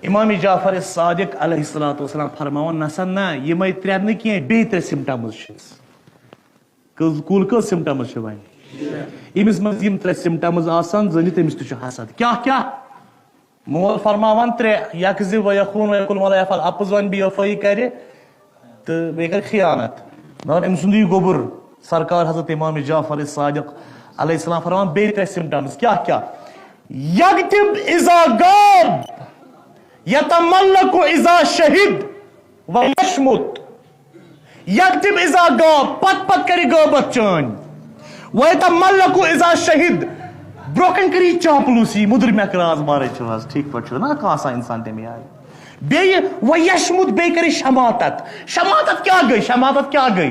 امام جعفر صادق علیہ الصلوۃ والسلام فرماوان نسا نہ یِمے 3 نہٕ کینٛہہ بیٚیہِ 3 سِمٹمز چھِس کُل کٔژ سِمٹمز چھِ وۄنۍ ییٚمِس منٛز یِم 3 سِمٹمز آسان زٲنِو تٔمِس تہِ چھُ حسد کیٛاہ مول فرماوان 3 یکذب ویقوٗن ویقول ما لا یفعل اَپُز وَنہِ بے وفٲیی کرِ تہٕ بیٚیہِ کرِ خیانت مگر أمۍ سُنٛدُے گوٚبُر سرکار حضرت امام جعفر صادق علیہ السلام فرماوان بیٚیہِ 3 سِمٹمز کیٛاہ یکتب اذا غاب یتملک اذا شہد ویشمت یکتب اذا غاب پتہٕ کرِ غٲبت چٲنۍ ویتملک اذا شہد برونٛہہ کَنہِ کٔرِ چاپلوٗسی مُدٕر مےٚ راز مارے چھِو حظ ٹھیٖک پٲٹھۍ چھُ نا کانٛہہ آسان اِنسان تَمہِ آیہِ بیٚیہِ ویشمت بیٚیہِ کَرِ شماتت کیٛاہ گٔے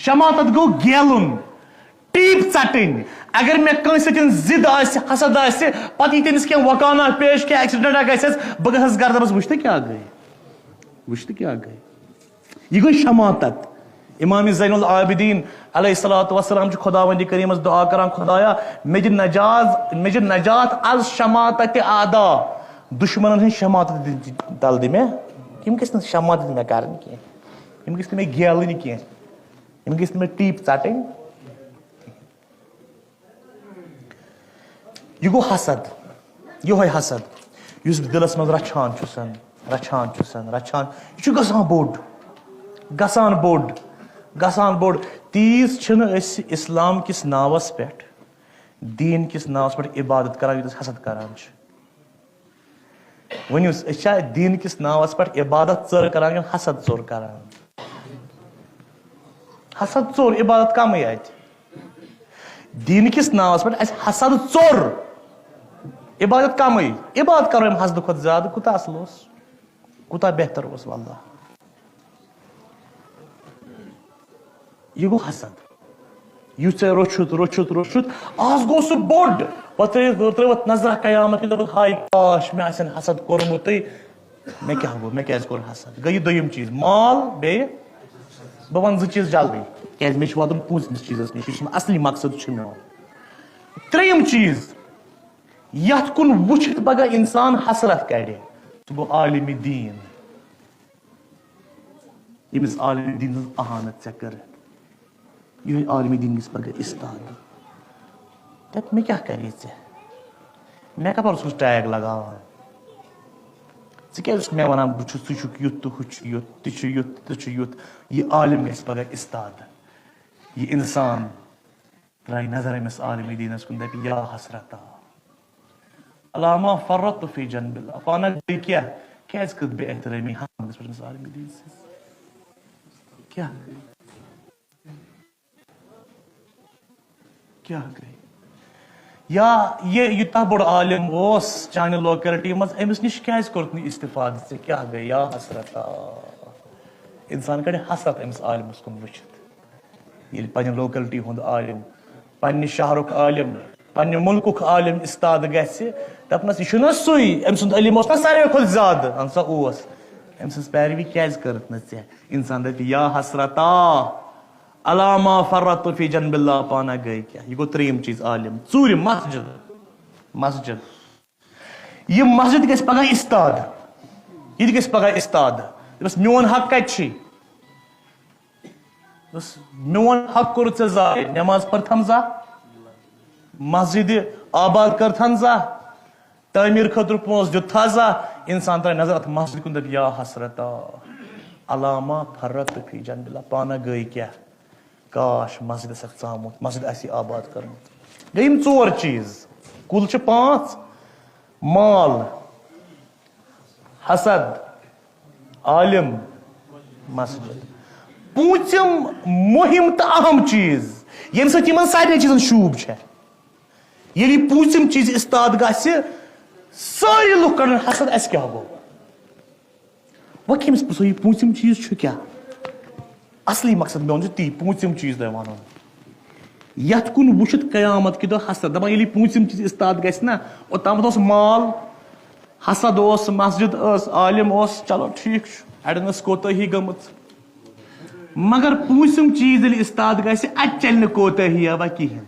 شماتت گوٚو گیلُن ٹیٖپ ژٹٕنۍ اگر مےٚ کٲنٛسہِ سۭتۍ ضد آسہِ حسد آسہِ پتہٕ یی تٔمِس کینٛہہ وقانا پیش کینٛہہ ایکسیڈنٹا گژھٮ۪س بہٕ گژھس گرٕ دپس وٕچھ تہٕ کیٛاہ گٔے یہِ گٔے شماتت امام زین العابدین علیہ الصلوۃ والسلام چھُ خۄداوندِ کریٖمس دعا کران خۄدایا مےٚ دِ نجات از شماتت اعدا دُشمنن ہٕنٛدۍ شماتت تل دِ مےٚ یِم گٔژھۍ نہٕ شماتت مےٚ کرٕنۍ کینٛہہ یِم گٔژھۍ نہٕ مےٚ گیلٕنۍ کینٛہہ یِم گٔژھۍ نہٕ مےٚ ٹیٖپ ژٹٕنۍ یہِ گوٚو حسد یِہوے حسد یُس بہٕ دِلس منٛز رچھان چھُسن یہِ چھُ گژھان بوٚڑ تیٖژ چھِنہٕ أسۍ اسلام کِس ناوس پٮ۪ٹھ دیٖن کِس ناوس پٮ۪ٹھ عبادت کران یوٗت أسۍ حسد کران چھِ ؤنِو أسۍ چھا دیٖن کِس ناوس پٮ۪ٹھ عبادت ژٔر کران کِنہٕ حسد ژوٚر کران حسد ژوٚر عبادت کمٕے اتہِ دیٖن کِس ناوس پٮ۪ٹھ اسہِ حسد ژوٚر عبادت کمٕے عبادت کرو امہِ حسدٕ کھۄتہٕ زیادٕ کوٗتاہ اصل اوس کوٗتاہ بہتر اوس واللہ یہِ گوٚو حسد یُس ژےٚ روٚچھُتھ آز گوٚو سُہ بوٚڑ پتہٕ ترٲوتھ نظرا قیامت دوٚپُکھ ہاے کاش مےٚ آسن حسد کوٚرمُتٕے مےٚ کیٛاہ گوٚو مےٚ کیٛازِ کوٚر حسد گٔے یہِ دوٚیِم چیٖز مال بیٚیہِ بہٕ وَنہٕ 2 چیٖز جلدی کیٛازِ مےٚ چھُ واتُن پوٗنٛژمِس چیٖزس نِش یُس مےٚ اصلی مقصد چھُ میون 3یِم چیٖز یتھ کُن وٕچھِتھ پگاہ انسان حسرت کڑِ سُہ گوٚو عالمِ دیٖن ییٚمِس عالمِ دیٖن ہٕنٛز اہانت ژےٚ کٔر یِہوے عالمِ دیٖن گژھِ پگاہ اِستاد دپ مےٚ کیٛاہ کرے ژےٚ مےٚ کپٲرۍ اوسُس ٹیگ لگاوان ژٕ کیٛازِ اوسُکھ مےٚ ونان بہٕ چھُس ژٕ چھُکھ یُتھ تہٕ ہُہ چھُ یُتھ تہِ چھُ یُتھ تہٕ چھُ یُتھ یہِ عالم گژھِ پگاہ اِستاد یہِ انسان ترٛایہِ نظر أمِس عالمِ دیٖنس کُن دپہِ یا حسرتا علامہ فرط فی جنب اللہ پانہ گٔے کیٛاہ کیٛازِ کٔر بے احترٲمی حمدس پٮ۪ٹھ عالمِ دیٖن سٕنٛز کیٛاہ گٔے یا یوٗتاہ بوٚڑ عالم اوس چانہِ لوکیلٹی منٛز أمِس نِش کیٛازِ کوٚرُتھ نہٕ استفادٕ ژےٚ کیٛاہ گٔے یا حسرتا اِنسان کَڑِ حسرت أمِس عالمَس کُن وٕچھِتھ ییٚلہِ پنٛنہِ لوکیلٹی ہُنٛد عالم پنٛنہِ شہرُک عالم پنٛنہِ مُلکُک عالم اِستاد گژھِ دَپنَس یہِ چھُنہ سُے أمۍ سُنٛد علم اوس نہ ساروٕے کھۄتہٕ زیادٕ اہن سا اوس أمۍ سٕنٛز پیروی کیٛازِ کٔرٕتھ نہٕ ژےٚ اِنسان دَپہِ یا حسرتا علامہ فرط فی جنب اللہ پانہ گٔے کیٛاہ یہِ گوٚو ترٛیٚیِم چیٖز عالم ژوٗرِم مسجد یہِ مسجد گژھِ پگاہ اِستاد یہِ تہِ گژھِ پگاہ اِستاد دَپس میون حق کتہِ چھُے دوٚپُس میون حق کوٚرُتھ ژےٚ ضایع نٮ۪ماز پٔرتھم زانٛہہ مسجدِ آباد کٔرتھن زانٛہہ تعمیٖر خٲطرٕ پونٛسہٕ دیُتتھا زانٛہہ اِنسان ترٛایہِ نظر اتھ مسجد کُن دپہِ یا حسرتا علامہ فرط فی جنب اللہ پانہ گٔے کیٛاہ کاش مسجد آسٮ۪کھ ژامُت مسجد آسہِ آباد کٔرمٕژ گٔے یِم 4 چیٖز کُل چھِ 5 مال حسد عالم مسجد پوٗژِم مُہِم تہٕ اہم چیٖز ییٚمہِ سۭتۍ یِمن سارنٕے چیٖزن شوٗب چھےٚ ییٚلہِ یہِ پوٗژِم چیٖز اِستاد گژھِ سٲری لُکھ کَڑن حسد اَسہِ کیٛاہ گوٚو وۄنۍ کٔمِس پرٛژھو یہِ پوٗژِم چیٖز چھُ کیٛاہ اصلی مقصد میون چھُ تی پوٗژِم چیٖز تۄہہِ وَنُن یتھ کُن وٕچھِتھ قیامت کہِ دۄہ حسد دپان ییٚلہِ یہِ پوٗژِم چیٖز اِستاد گژھِ نا اوٚتامتھ اوس مال حسد اوس مسجد ٲس عالم اوس چلو ٹھیٖک چھُ اڑٮ۪ن ٲس کوتٲہی گٔمٕژ مگر پوٗژِم چیٖز ییٚلہِ اِستاد گژھِ اَتہِ چلہِ نہٕ کوتٲہی اَوا کِہینۍ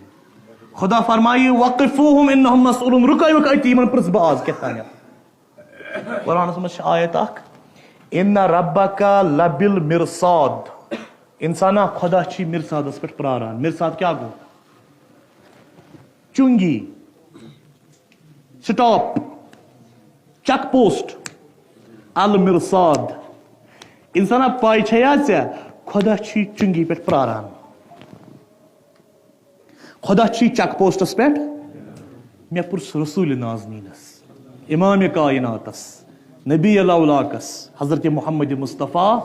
خۄدا فرمایہِ وقفوٗہُم اِنہُم مسئوٗلُن رُکٲیوُکھ أتی یِمن پرٛژھ بہٕ آز کیٛاہ تانٮ۪تھ قرآنس منٛز چھِ آیت اکھ اِنَّ رَبَّکَ لَبِالْمِرصاد اِنسانا خۄدا چھُے مِرصادس پٮ۪ٹھ پرٛاران مِرصاد کیٛاہ گوٚو چُنگی سٹاپ چک پوسٹ المرصاد اِنسانا پاے چھےٚ ژےٚ خۄدا چھُے چُنگی پٮ۪ٹھ پرٛاران خۄدا چھُے چک پوسٹس پٮ۪ٹھ مےٚ پُرٛژھ رسوٗلِ نازنیٖنس اِمامِ کایناتس نبی الاولاکس حضرت محمد مصطفیٰ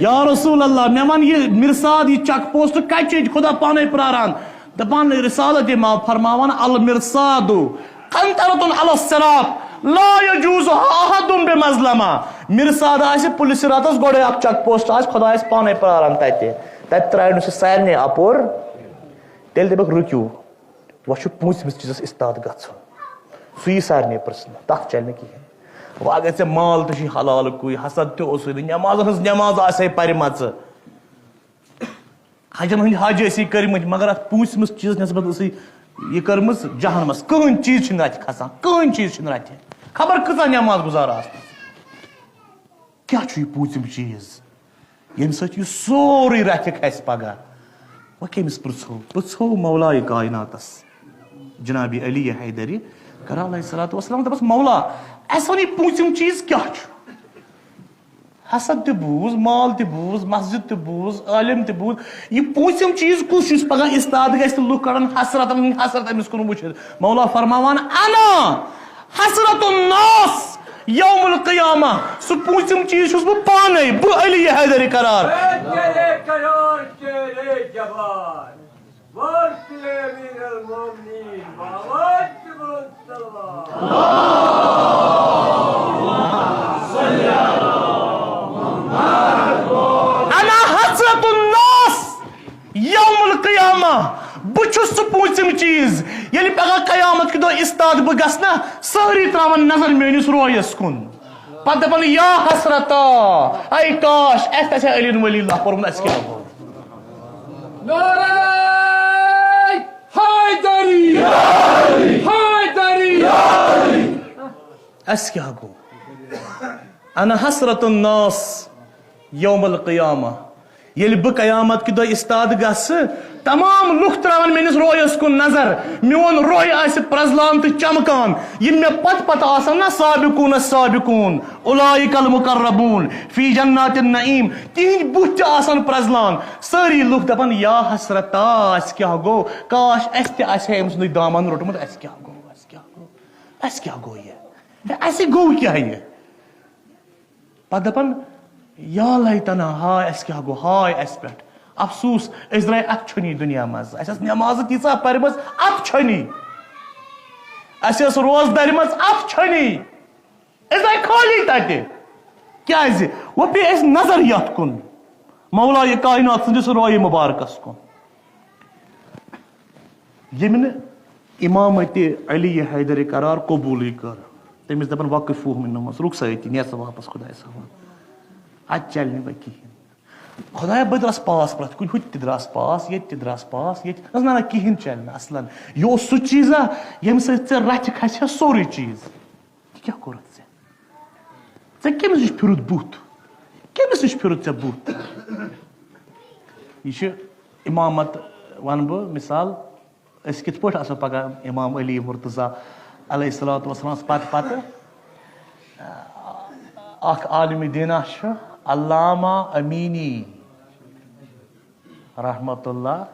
یا رسول اللہ مےٚ وَن یہِ مِرصاد یہِ چک پوسٹ کتہِ چھُ ییٚتہِ خۄدا پانے پرٛاران دپان رسالت ما فرماوان المرصادُ قنطرة علی الصراط لا یجوزُہا احد بمظلمہ مِرصاد آسہِ پُلہِ صراطس گۄڈے اکھ چک پوسٹ آسہِ خۄدا آسہِ پانے پرٛاران تتہِ ترٛایہِ نہٕ سُہ سارنٕے اپور تیٚلہِ دپکھ رُکِو وۄنۍ چھُ پوٗژمِس چیٖزس اِستاد گژھُن سُہ یی سارنٕے پرٛژھنہٕ تتھ چلہِ نہٕ کِہینۍ وۄنۍ اگر ژےٚ مال تہِ چھُے حلال کُے حسد تہِ اوسُے نہٕ نٮ۪مازن ہٕنٛز نٮ۪ماز آسے پرِمژٕ حجن ہٕنٛدۍ حج ٲسی کٔرمٕتۍ مگر اتھ پوٗژمِس چیٖزس نٮ۪سبت ٲسٕے یہِ کٔرمٕژ جہنمس کٕہٕنۍ چیٖز چھُنہٕ رتھِ کھسان کٕہٕنۍ چیٖز چھُنہٕ رتھِ خبر کۭژاہ نٮ۪ماز گُزار آسنس کیٛاہ چھُ یہِ پوٗژِم چیٖز ییٚمہِ سۭتۍ یہِ سورُے رتھِ کھسہِ پگاہ وۄنۍ کٔمِس پرٛژھو مولایہِ کایناتس جنابِ علی حیدری کرام علیہ الصلوۃ والسلام دپس مولا اَسہِ وَن یہِ پوٗژِم چیٖز کیٛاہ چھُ حسد تہِ بوٗز مال تہِ بوٗز مسجد تہِ بوٗز عالم تہِ بوٗز یہِ پوٗژِم چیٖز کُس چھُ یُس پگاہ اِستاد گژھِ تہٕ لُکھ کڑن حسرتن ہٕنٛدۍ حسرت أمِس کُن وٕچھِتھ مولا فرماوان انا حسرت الناس یوم القیامہ سُہ پوٗژِم چیٖز چھُس بہٕ پانے بہٕ علی حیدری قرار انا حسرت الناس یوم القیامہ بہٕ چھُس سُہ پوٗژِم چیٖز ییٚلہِ پگاہ قیامت کہِ دۄہ اِستاد بہٕ گژھٕ نا سٲری تراون نظر میٲنِس رویس کُن پتہٕ دپن یا حسرتا اے کاش اَسہِ آسہِ ہا علی ولی اللہ پوٚرمُت اَسہِ کیٛاہ گوٚو اَسہِ کیٛاہ گوٚو انا حسرت الناس یوم القیامہ ییٚلہِ بہٕ قیامت کہِ دۄہ اِستاد گژھٕ تمام لُکھ تراون میٲنِس رویس کُن نظر میون روے آسہِ پرٛزلان تہٕ چمکان یِم مےٚ پتہٕ آسن نا سابقوٗن سابقوٗن اُلایِک المُقربوٗن فی جنات النعیٖم تِہنٛدۍ بُتھۍ تہِ آسن پرٛزلان سٲری لُکھ دپن یا حسرتا اَسہِ کیٛاہ گوٚو کاش اَسہِ تہِ آسہِ ہے أمۍ سُنٛدُے دامن روٚٹمُت اَسہِ کیٛاہ گوٚو یہِ اَسہِ گوٚو کیٛاہ یہِ پتہٕ دپن یا لیتنا ہاے اَسہِ کیٛاہ گوٚو ہاے اَسہِ پٮ۪ٹھ افسوٗس أسۍ درٛاے اَتھٕ چھۄنی دُنیا منٛز اَسہِ ٲس نٮ۪مازٕ تیٖژاہ پرِمٕژ اَتھٕ چھۄنی اَسہِ ٲس روزدَرِ منٛز اَتھٕ چھۄنی أسۍ درٛاے خٲلی تَتہِ کیٛازِ وۄنۍ پیٚیہِ اَسہِ نظر یتھ کُن مولایہِ کاینات سٕنٛدِس رویہِ مُبارکس کُن ییٚمہِ نہٕ امامتِ علی حیدرِ قرار قبوٗلٕے کٔر تٔمِس دپان وقفوٗ منس رُخسٲتی نیر سا واپس خۄدایس حوالہٕ اتہِ چلہِ نہٕ وۄنۍ کِہینۍ خۄدایا بہٕ درٛاس پاس پرٛٮ۪تھ کُنہِ ہُتہِ تہِ درٛاس پاس ییٚتہِ تہِ درٛاس پاس ییٚتہِ نہ کِہینۍ چلہِ نہٕ اصلن یہِ اوس سُہ چیٖزا ییٚمہِ سۭتۍ ژےٚ رتھِ کھسہِ ہا سورُے چیٖز یہِ کیٛاہ کوٚرُتھ ژےٚ کٔمِس نِش پھِرُتھ بُتھ کٔمِس نِش پھِرُتھ ژےٚ بُتھ یہِ چھُ امامت ونہٕ بہٕ مِثال أسۍ کِتھ پٲٹھۍ آسو پگاہ امام علی مرتضیٰ علیہ الصلوۃ والسلامس پتہٕ اکھ عالمِ دیٖنا چھُ علامہ امیٖنی رحمتہ اللہ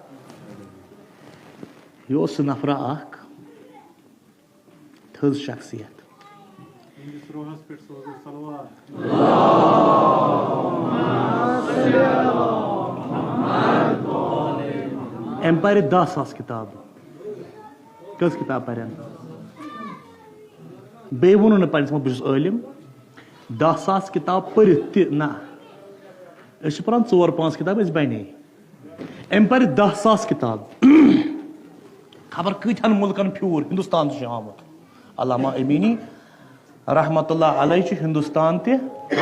یہِ اوس سُہ نفرا اکھ تھٔز شخصیت أمۍ پرِ 10,000 کِتابہٕ کٔژ کِتاب پرن بیٚیہِ ووٚنُن نہٕ پننِس بہٕ چھُس عٲلِم 10,000 کِتاب پٔرِتھ تہِ نہ أسۍ چھِ پران 4-5 کِتاب أسۍ بنے أمۍ پرِ 10,000 کِتاب خبر کۭتہن مُلکن پھیوٗر ہندوستان تہِ چھُ آمُت علامہ امیٖنی رحمتہ اللہ علیہ چھُ ہندوستان تہِ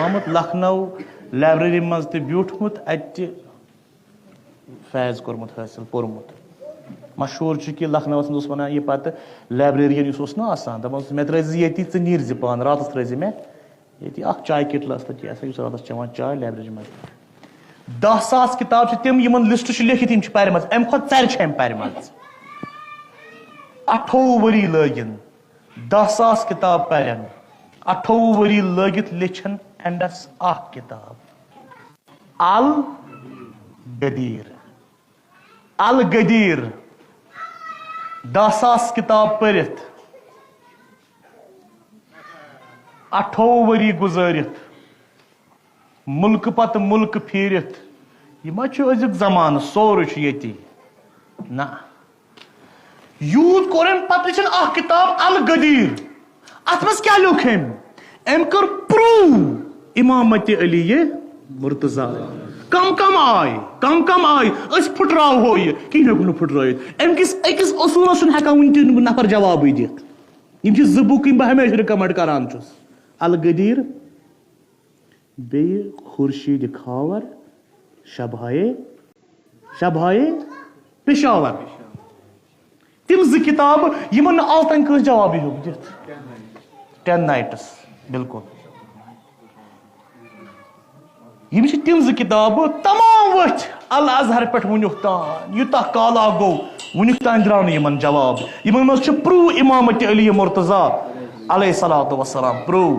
آمُت لکھنو لایبریری منٛز تہِ بیوٗٹھمُت اَتہِ تہِ فیض کوٚرمُت حٲصِل پوٚرمُت مشہوٗر چھُ کہِ لکھنوَس منٛز اوس وَنان یہِ پَتہٕ لایبریرین یُس اوس نہ آسان دَپان اوس مےٚ ترٛٲیزِ ییٚتی ژٕ نیٖرزِ پانہٕ راتَس ترٛٲیزِ مےٚ ییٚتی اکھ چاے کِٹلہٕ ٲس تَتہِ یہِ ہسا یُس راتَس چٮ۪وان چاے لایبریری منٛز 10,000 کِتاب چھِ تِم یِمن لِسٹ چھُ لیکھِتھ یِم چھِ پَرِمَژٕ اَمہِ کھۄتہٕ ژَرِ چھِ أمۍ پَرِمَژٕ 28 ؤری لٲگِن 10,000 کِتاب پَرن 28 ؤری لٲگِتھ لیٚچھن اینڈس اکھ کِتاب الغدیٖر 10,000 کِتاب پٔرِتھ 28 ؤری گُزٲرِتھ مُلکہٕ پتہٕ مُلکہٕ پھیٖرِتھ یہِ ما چھُ أزیُک زمانہٕ سورُے چھُ ییٚتی نہ یوٗت کوٚر أمۍ پتہٕ لیٚچھِن اکھ کِتاب الغدیٖر اتھ منٛز کیٛاہ لیوٚکھ أمۍ کٔر پروٗو امامتِ علی مرتضیٰ کم کم آیہِ أسۍ پھٕٹراوہو یہِ کِہینۍ ہیوٚکھ نہٕ پھٕٹرٲیِتھ أمۍ کِس أکِس اصوٗلس چھُنہٕ ہٮ۪کان وُنہِ تہِ نفر جوابٕے دِتھ یِم چھِ 2 بُکہٕ یِم بہٕ ہمیشہِ رِکمنڈ کران چھُس الغدیٖر بیٚیہِ خُرشیٖدِ کھاور شبہایے پشاور تِم 2 کِتابہٕ یِمن نہٕ آز تام کٲنٛسہِ جوابٕے ہیوٚک دِتھ 10 نایٹٕس بِلکُل یِم چھِ تِم 2 کِتابہٕ تمام ؤتھۍ الازہر پٮ۪ٹھ وُنیُک تام یوٗتاہ کالا گوٚو وُنیُک تام درٛاو نہٕ یِمن جواب یِمن منٛز چھُ پروٗ امامتِ علی مرتضیٰ علیہ الصلوۃ والسلام پروٗ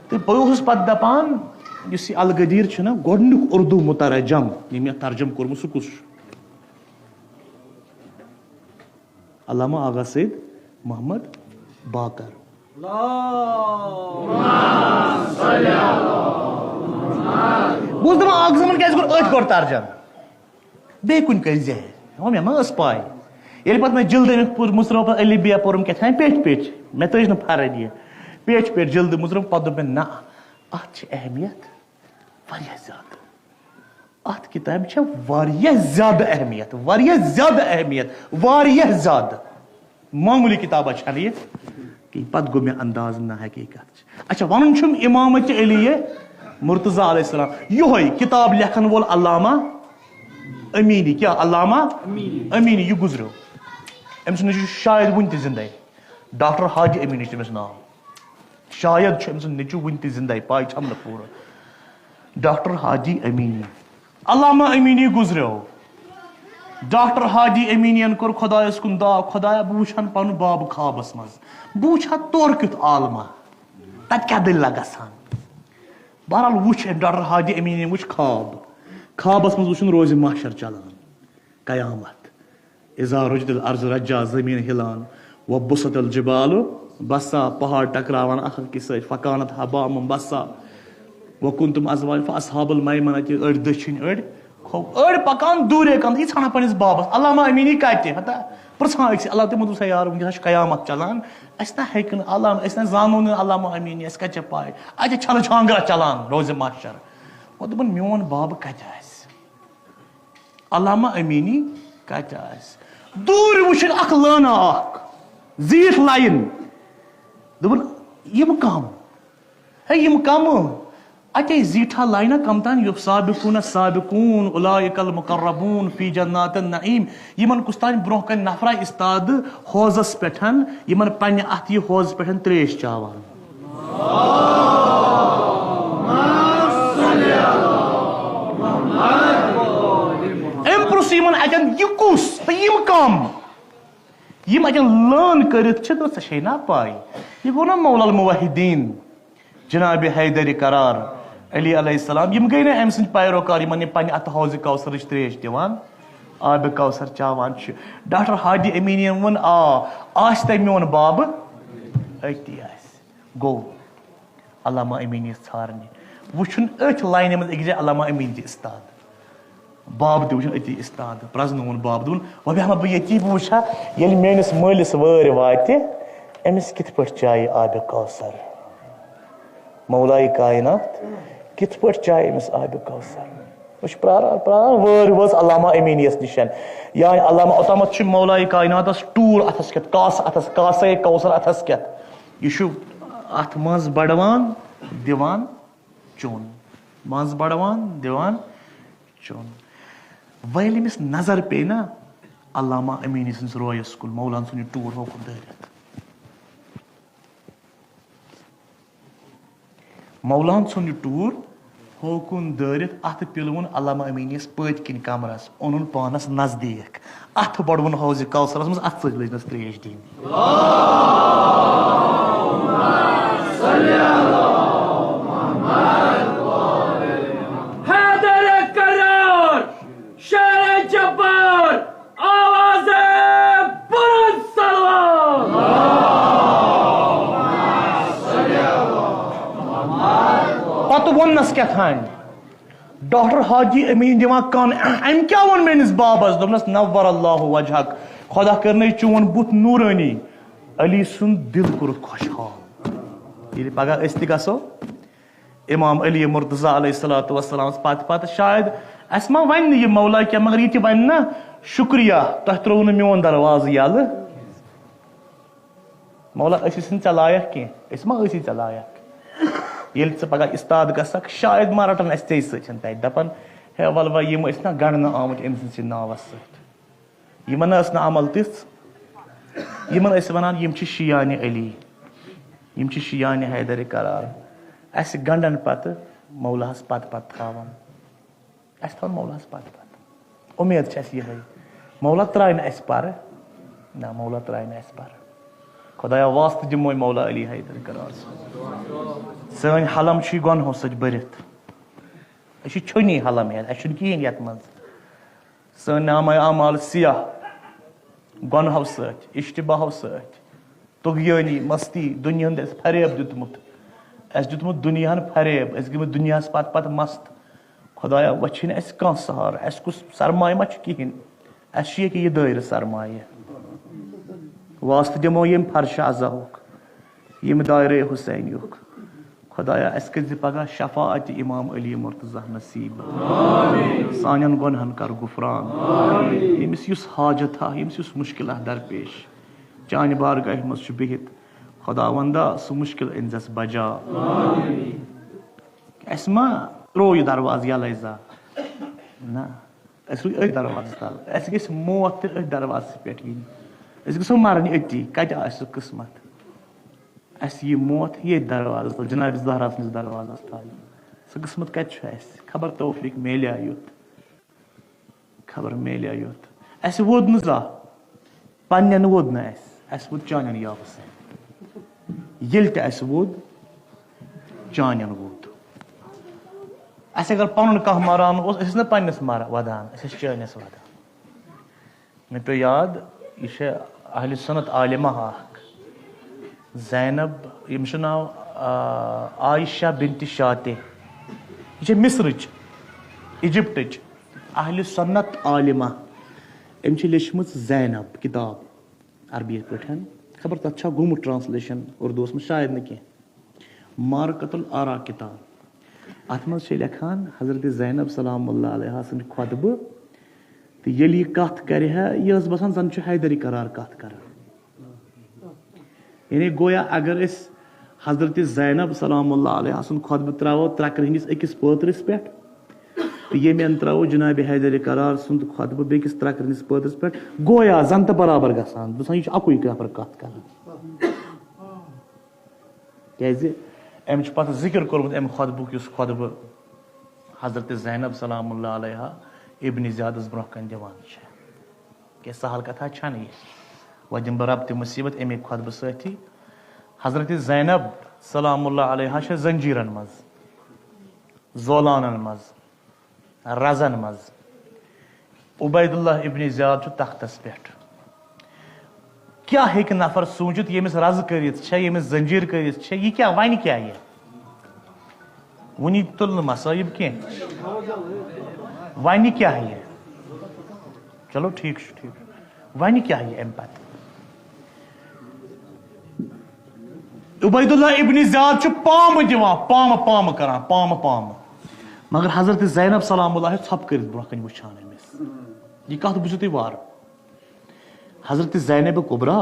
تہٕ بہٕ اوسُس پتہٕ دپان یُس یہِ الغدیٖر چھُ نہ گۄڈنیُک اردوٗ مُترجم ییٚمۍ یتھ ترجم کوٚرمُت سُہ کُس چھُ علامہ آغا سید محمد باقر بہٕ اوسُس دپان اکھ زمان کیٛازِ کوٚر أتھۍ گۄڈٕ ترجم بیٚیہِ کُنہِ کٔرۍ زِ مےٚ ما ٲس پاے ییٚلہِ پتہٕ مےٚ جلدی مُژرٲو پتہٕ علی بیا پوٚرُم کیٛاہ تھام پیٚٹھۍ مےٚ تٔج نہٕ فرق یہِ پیٚٹھۍ جلدی مُژرٲو پتہٕ دوٚپ مےٚ نہ اتھ چھِ اہمیت واریاہ زیادٕ اتھ کِتابہِ چھےٚ واریاہ زیادٕ اہمیت معموٗلی کِتابہ چھنہٕ یہِ کِہیٖنۍ پتہٕ گوٚو مےٚ انداز نہ حقیٖقت اچھا وَنُن چھُم امامتِ علی مرتضیٰ علیہ السلام یِہوے کِتاب لیکھن وول علامہ امیٖنی کیٛاہ علامہ امیٖنی یہِ گُزریو أمۍ سُنٛد نیٚچوٗ چھُ شاید وُنہِ تہِ زندے ڈاکٹر حاجی امیٖنی چھُ تٔمِس ناو شاید چھُ أمۍ سُنٛد نیٚچوٗ وُنہِ تہِ زندے پاے چھم نہٕ پوٗرٕ ڈاکٹر حاجی امیٖنی علامہ امیٖنی گُزریو ڈاکٹر ہادی امینین کور خدایس کن دعا خدایا بہ وچھن پن باب خوابس مز بہ وچھا تور کیُتھ عالمہ تت کیاہ دٔلیٖلہ گژھان بہرحال وچھ ڈاکٹر ہادی امینین وچھ خوابس مز وچھُن روزِ محشر چلان قیامت اذا رجت الارض رجا زمین ہلان وبست الجبال بسا پہاڑ ٹکراوان اکھ أکِس سۭتۍ فکانت حبا منبسا وکنتم ازواج فاصحاب المیمنۃ أڑۍ دٔچھِنۍ أڑۍ پکان دوٗرے کم یہِ ژھانڈان پننس بابس علامہ امینی کتہِ ہتا پرژھان أکِس اللہ تِمو دوٚپ یار ونکیٚس چھِ قیامت چلان اسہِ نہ ہیٚکہِ نہٕ علامہ أسۍ نہ زانو نہٕ علامہ امینی اسہِ کتہِ چھِ پاے اتہِ چھلہٕ چھانگرا چلان روزِ محشر وۄنۍ دوٚپُن میون بابہٕ کتہِ آسہِ علامہ امینی کتہِ آسہِ دوٗرِ وٕچھِنۍ اکھ لٲنہ اکھ زیٖٹھ لایِن دوٚپُن یِم کم ہے یِم کم اتے زیٹھا لائنہ کم تان یو سابقون السابقون اولئک المقربون فی جنات النعیم یمن کستان برونہ کن نفرا استاد حوضس پٹھن یمن پنہ اتھ یہ حوض پٹھن تریش چاوان ام پرس یمن اتن یہ کس یم کم یم اتن لٲن کرت چھ تو ژے نا پاے یہ گو نا مولا الموحدین جناب حیدر قرار علی علیہ السلام یم گئی نا ام سند پیروکار یمن پنہ اتھ حوض کوثرچ تریش دِوان آب کوثر چاوان چھ ڈاکٹر ہادی امینین ون آس تہ میون باب اتی آس گو علامہ امینی ژھارنہِ وچھُن أتھۍ لاینہِ منٛز أکِس جایہِ علامہ امین تہِ استاد باب تہِ وچھُن أتی استاد پرزنووُن باب دوٚپُن وۄنۍ بیٚہمہ بہٕ ییٚتی بہٕ وٕچھا ییٚلہِ میٲنِس مٲلِس وٲرۍ واتہِ أمِس کِتھ پٲٹھۍ چایہِ آبِ کوثر مولائے کائنات کِتھ پٲٹھۍ چایہِ أمِس آبِ کوثر بہٕ چھُس پراران وٲرۍ وٲژ علامہ امینیس نِشن یا علامہ اوٚتامتھ چھُ مولائے کائناتس ٹوٗر اتھس کٮ۪تھ کاسے کوثر اتھس کٮ۪تھ یہِ چھُ اتھ منٛز بڑوان دِوان چوٚن منٛز بڑوان دِوان چوٚن وۄنۍ ییٚلہِ أمِس نظر پیٚیہِ نا علامہ امینی سٕنٛدِس رویس کُن مولان سُنٛد یہِ ٹوٗر ہوکُن دٲرِتھ مولان ژھُن یہِ ٹوٗر ہوکُن دٲرِتھ اتھٕ پِلوُن علامہ امینیس پٔتۍ کِنۍ کمرس اوٚنُن پانس نزدیٖک اتھٕ بڑوُن حوضِ کوثرس منٛز اتھٕ سۭتۍ لٔجنس تریش دِنۍ پتہٕ ووٚننس کیٛاہ تھانۍ ڈاکٹر حاجی امین دِوان کن أمۍ کیٛاہ ووٚن میٲنِس بابس دوٚپنس نور اللہ وجہک خۄدا کٔرنَے چون بُتھ نوٗرٲنی علی سُنٛد دل کوٚرُتھ خۄشحال ییٚلہِ پگاہ أسۍ تہِ گژھو امام علی مرتضیٰ علیہ الصلوۃ والسلامس پتہٕ شاید اسہِ ما ونہِ نہٕ یہِ مولا کینٛہہ مگر یہِ تہِ ونہِ نا شُکریہ تۄہہِ ترٛووُ نہٕ میون دروازٕ یلہٕ مولا أسۍ ٲسۍ نہٕ ژےٚ لایق کینٛہہ أسۍ ما ٲسی ژےٚ لایق ییٚلہِ ژٕ پگاہ استاد گژھکھ شاید ما رٹن اسہِ ژےٚ سۭتۍ تتہِ دپن ہے ول وۄنۍ یِم ٲسۍ نا گنڈنہٕ آمٕتۍ أمۍ سٕنٛدسٕے ناوس سۭتۍ یِمن ٲس نہٕ عمل تِژھ یِمن ٲسۍ ونان یِم چھِ شِیانہِ علی یِم چھِ شِیانہِ حیدر قرار اسہِ گنڈن پتہٕ مولاہس پتہٕ تھاوان اسہِ تھاوان مولاہس پتہٕ اُمید چھِ اسہِ یِہے مولا ترٛایہِ نہٕ اسہِ پرٕ نہ مولا ترٛایہِ نہٕ اسہِ پرٕ خۄدایا واسطہٕ دِموے مولا علی حیدر قرار سٲنۍ حلم چھُ یہِ گۄنہو سۭتۍ بٔرِتھ أسۍ چھِ چھٔنی حلم ہٮ۪تھ اَسہِ چھُنہٕ کِہینۍ یتھ منٛز سٲنۍ نامے اعمال سیاہ گۄنہو سۭتۍ اشتباہو سۭتۍ طغیٲنی مستی دُنیاہن تہِ اَسہِ فریب دیُتمُت اَسہِ دیُتمُت دُنیاہن فریب أسۍ گٔمٕتۍ دُنیاہس پتہٕ مست خۄدایا وۄنۍ چھِنہٕ اَسہِ کانٛہہ سہارٕ اَسہِ کُس سرمایہِ ما چھُ کِہینۍ اَسہِ چھُ ییٚکیٛاہ یہِ دٲیرٕ سرمایہِ واسطہٕ دِمو ییٚمہِ فرشہِ عزاہُک ییٚمہِ دایرے حُسینیُک خۄدایا اَسہِ کٔرۍ زِ پگاہ شفاعتِ امام علی مرتضیٰ نصیٖب سانٮ۪ن گۄنہن کر غُفران ییٚمِس یُس حاجت ہا ییٚمِس یُس مُشکل آ درپیش چانہِ بارگاہہِ منٛز چھُ بِہِتھ خۄدا وندا سُہ مُشکل أنۍزٮ۪س بجا اَسہِ ما ترٛوو یہِ دروازٕ یلے زانٛہہ نہ اَسہِ روٗدۍ أتھۍ دروازس تل اَسہِ گژھِ موت تہِ أتھۍ دروازس پٮ۪ٹھ یِنۍ أسۍ گژھو مرٕنۍ أتی کتہِ آسہِ سُہ قٕسمت اَسہِ یی موت ییٚتھۍ دروازس تل جناب زہرا سٕنٛدِس دروازس تل سُہ قٕسمت کتہِ چھُ اَسہِ خبر توفیٖق میلیٛا یُتھ خبر میلیٛا یُتھ اَسہِ ووٚد نہٕ زانٛہہ پنٛنٮ۪ن ووٚد نہٕ اَسہِ ووٚد چانٮ۪ن یاوٕ سۭتۍ ییٚلہِ تہِ اَسہِ ووٚد چانٮ۪ن ووٚد اَسہِ اگر پَنُن کانٛہہ مَران اوس أسۍ ٲسۍ نہٕ پنٛنِس وَدان أسۍ ٲسۍ چٲنِس وَدان مےٚ پیوٚو یاد یہِ چھےٚ اہلِ سُنت عالِمہ اکھ زینب ییٚمِس چھُ ناو عایشہ بِنتِ شاطے یہِ چھےٚ مِصرٕچ اِجِپٹٕچ اہلِ سُنت عالِمہ أمۍ چھِ لیٚچھمٕژ زینب کِتاب عربی پٲٹھۍ خبر تَتھ چھا گوٚمُت ٹرٛانسلیشَن اُردوٗوَس منٛز شاید نہٕ کینٛہہ مارکت العرا کِتاب اَتھ منٛز چھِ لیکھان حضرت زینب سلام اللہ علیہ سٕنٛدِ خۄطبہٕ تہٕ ییٚلہِ یہِ کَتھ کَرِ ہا یہِ ٲس باسان زَن چھُ حیدری قرار کَتھ کَران یعنی گویا اگر أسۍ حضرت زینب سلام اللہ علیہ سُنٛد خۄطبہٕ ترٛاوو ترٛکرٕ ہِنٛدِس أکِس پٲترِس پٮ۪ٹھ تہٕ ییٚمہِ اَندٕ ترٛاوو جِنابِ حیدرِ قرار سُنٛد خۄطبہٕ بیٚکِس ترٛکرٕ ہِنٛدِس پٲترِس پٮ۪ٹھ گویا زَن تہٕ برابر گژھان بہٕ چھُس یہِ چھُ اَکُے نفر کَتھ کَران کیٛازِ أمۍ چھُ پَتہٕ ذِکِر کوٚرمُت اَمہِ خۄطبُک یُس خۄطبہٕ حضرت زینب سلام اللہ علیہ ابنِ زیادَس برونٛہہ کَنہِ دِوان چھِ کیٛازِ سہل کَتھا چھَنہٕ یہِ وۄنۍ دِمہٕ بہٕ ربطِ مُصیٖبت اَمے خۄطبہٕ سۭتی حضرت زینب سلام اللہ علیہ چھےٚ زنجیٖرن منٛز زولانن منٛز رزن منٛز عُبید اللہ ابنِ زیاد چھُ تختس پٮ۪ٹھ کیٛاہ ہیٚکہِ نفر سوٗنٛچِتھ ییٚمِس رزٕ کٔرِتھ چھےٚ ییٚمِس زنجیٖر کٔرِتھ چھےٚ یہِ کیٛاہ وَنہِ کیٛاہ یہِ وُنی تُل نہٕ مصٲیِب کینٛہہ وَنہِ کیٛاہ یہِ چلو ٹھیٖک چھُ ٹھیٖک چھُ وَنہِ کیٛاہ یہِ اَمہِ پتہٕ عُبید اللہ ابنِ زیاد چھُ پامہٕ دِوان پامہٕ کران پامہٕ مگر حضرت زینب سلام اللہ چھِ ژھۄپہٕ کٔرِتھ برونٛہہ کَنہِ وٕچھان أمِس یہِ کَتھ بوٗزِو تُہۍ وارٕ حضرت زینب کُبرا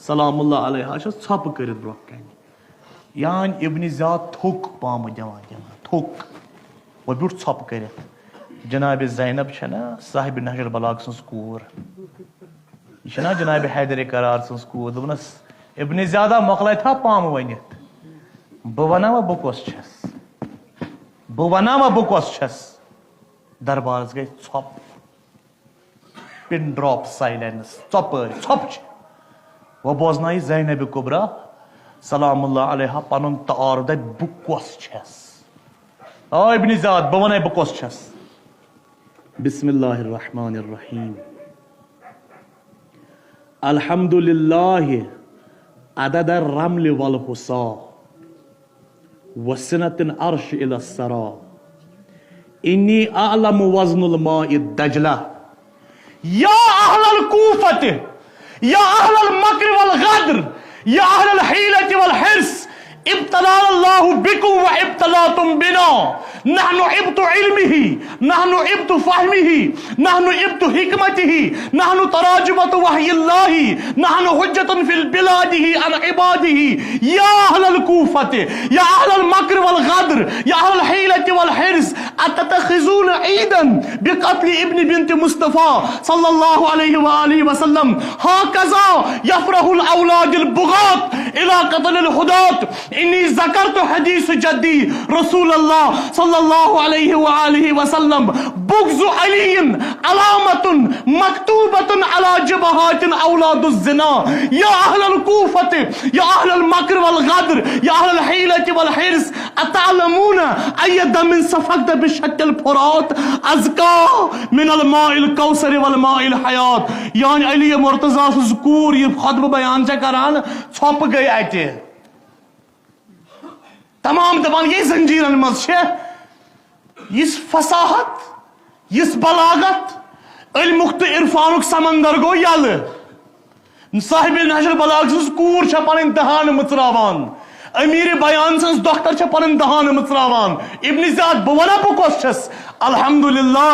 سلام اللہ علیہ چھِ ژھۄپہٕ کٔرِتھ برونٛہہ کَنہِ یانۍ ابنِ زیاد تھوٚک پامہٕ دِوان تھوٚک وۄنۍ بیوٗٹھ ژھۄپہٕ کٔرِتھ جنابِ زینب چھےٚ نا صاحبِ نہج البلاغ سٕنٛز کوٗر یہِ چھےٚ نا جنابِ حیدرِ قرار سٕنٛز کوٗر دوٚپنَس ابنِ زیادہ مۄکلٲیتھا پامہٕ ؤنِتھ بہٕ وَناوا بہٕ کۄس چھَس دربارس گٔے ژھۄپہٕ پِن ڈراپ سایلینس ژۄپٲرۍ ژھۄپہٕ چھِ وۄنۍ بوزنایہِ زینبِ کُبرا سلام اللہ علیہ پنُن تعارُف دَپہِ بہٕ کۄس چھَس آ ابنِ زیاد بہٕ وَنَے بہٕ کۄس چھَس بسم اللہ الرحمن الرحیم الحمد للہ عدد الرمل والحصا وسنة العرش الى السرا انی اعلم وزن الماء الدجلہ یا اہل الکوفۃ یا اہل المکر والغدر یا اہل الحیلۃ والحرص ابتلانا اللہ بکم وابتلاتم بنا نحن ابت علمہ نحن ابت فہمہ نحن ابت حکمتہ نحن تراجمۃ وحی اللہ نحن حجۃ فی البلاد عن عبادہ یا اہل الکوفۃ یا اہل المکر والغدر یا اہل الحیلۃ والحرص اتتخذون عیدا بقتل ابن بنت مصطفیٰ صلی اللہ علیہ وآلہ وسلم ہاکذا یفرح الاولاد البغاة الى قتل الہداة انی ذکرت حدیث جدی رسول اللہ صلی اللہ علیہ وآلہ وسلم بغض علی علامت مکتوبت علی جبہات اولاد الزنا یا اہل الکوفۃ یا اہل المکر والغدر یا اہل الحیلۃ والحرص اتعلمون ای دم سفکت بشق الفرات ازکا من الماء الکوثر والماء الحیات یعنی علی مرتضیٰ سٕنٛز کوٗر یہِ خۄطبہٕ بیان چھےٚ کران ژھۄپہٕ گٔے اَتہِ تمام دپان یہِ زنجیٖرن منٛز چھےٚ یِژھ فصاحت یِژھ بلاغت علمُک تہٕ عرفانُک سمندر گوٚو یلہٕ صاحبِ نہج البلاغ سٕنٛز کوٗر چھےٚ پنٕنۍ دہانہٕ مٕژراوان امیٖرِ بیان سٕنٛز دۄختر چھےٚ پنٕنۍ دہانہٕ مٕژراوان ابنِ زیاد بہٕ وَنا بہٕ کۄس چھَس الحمدللہ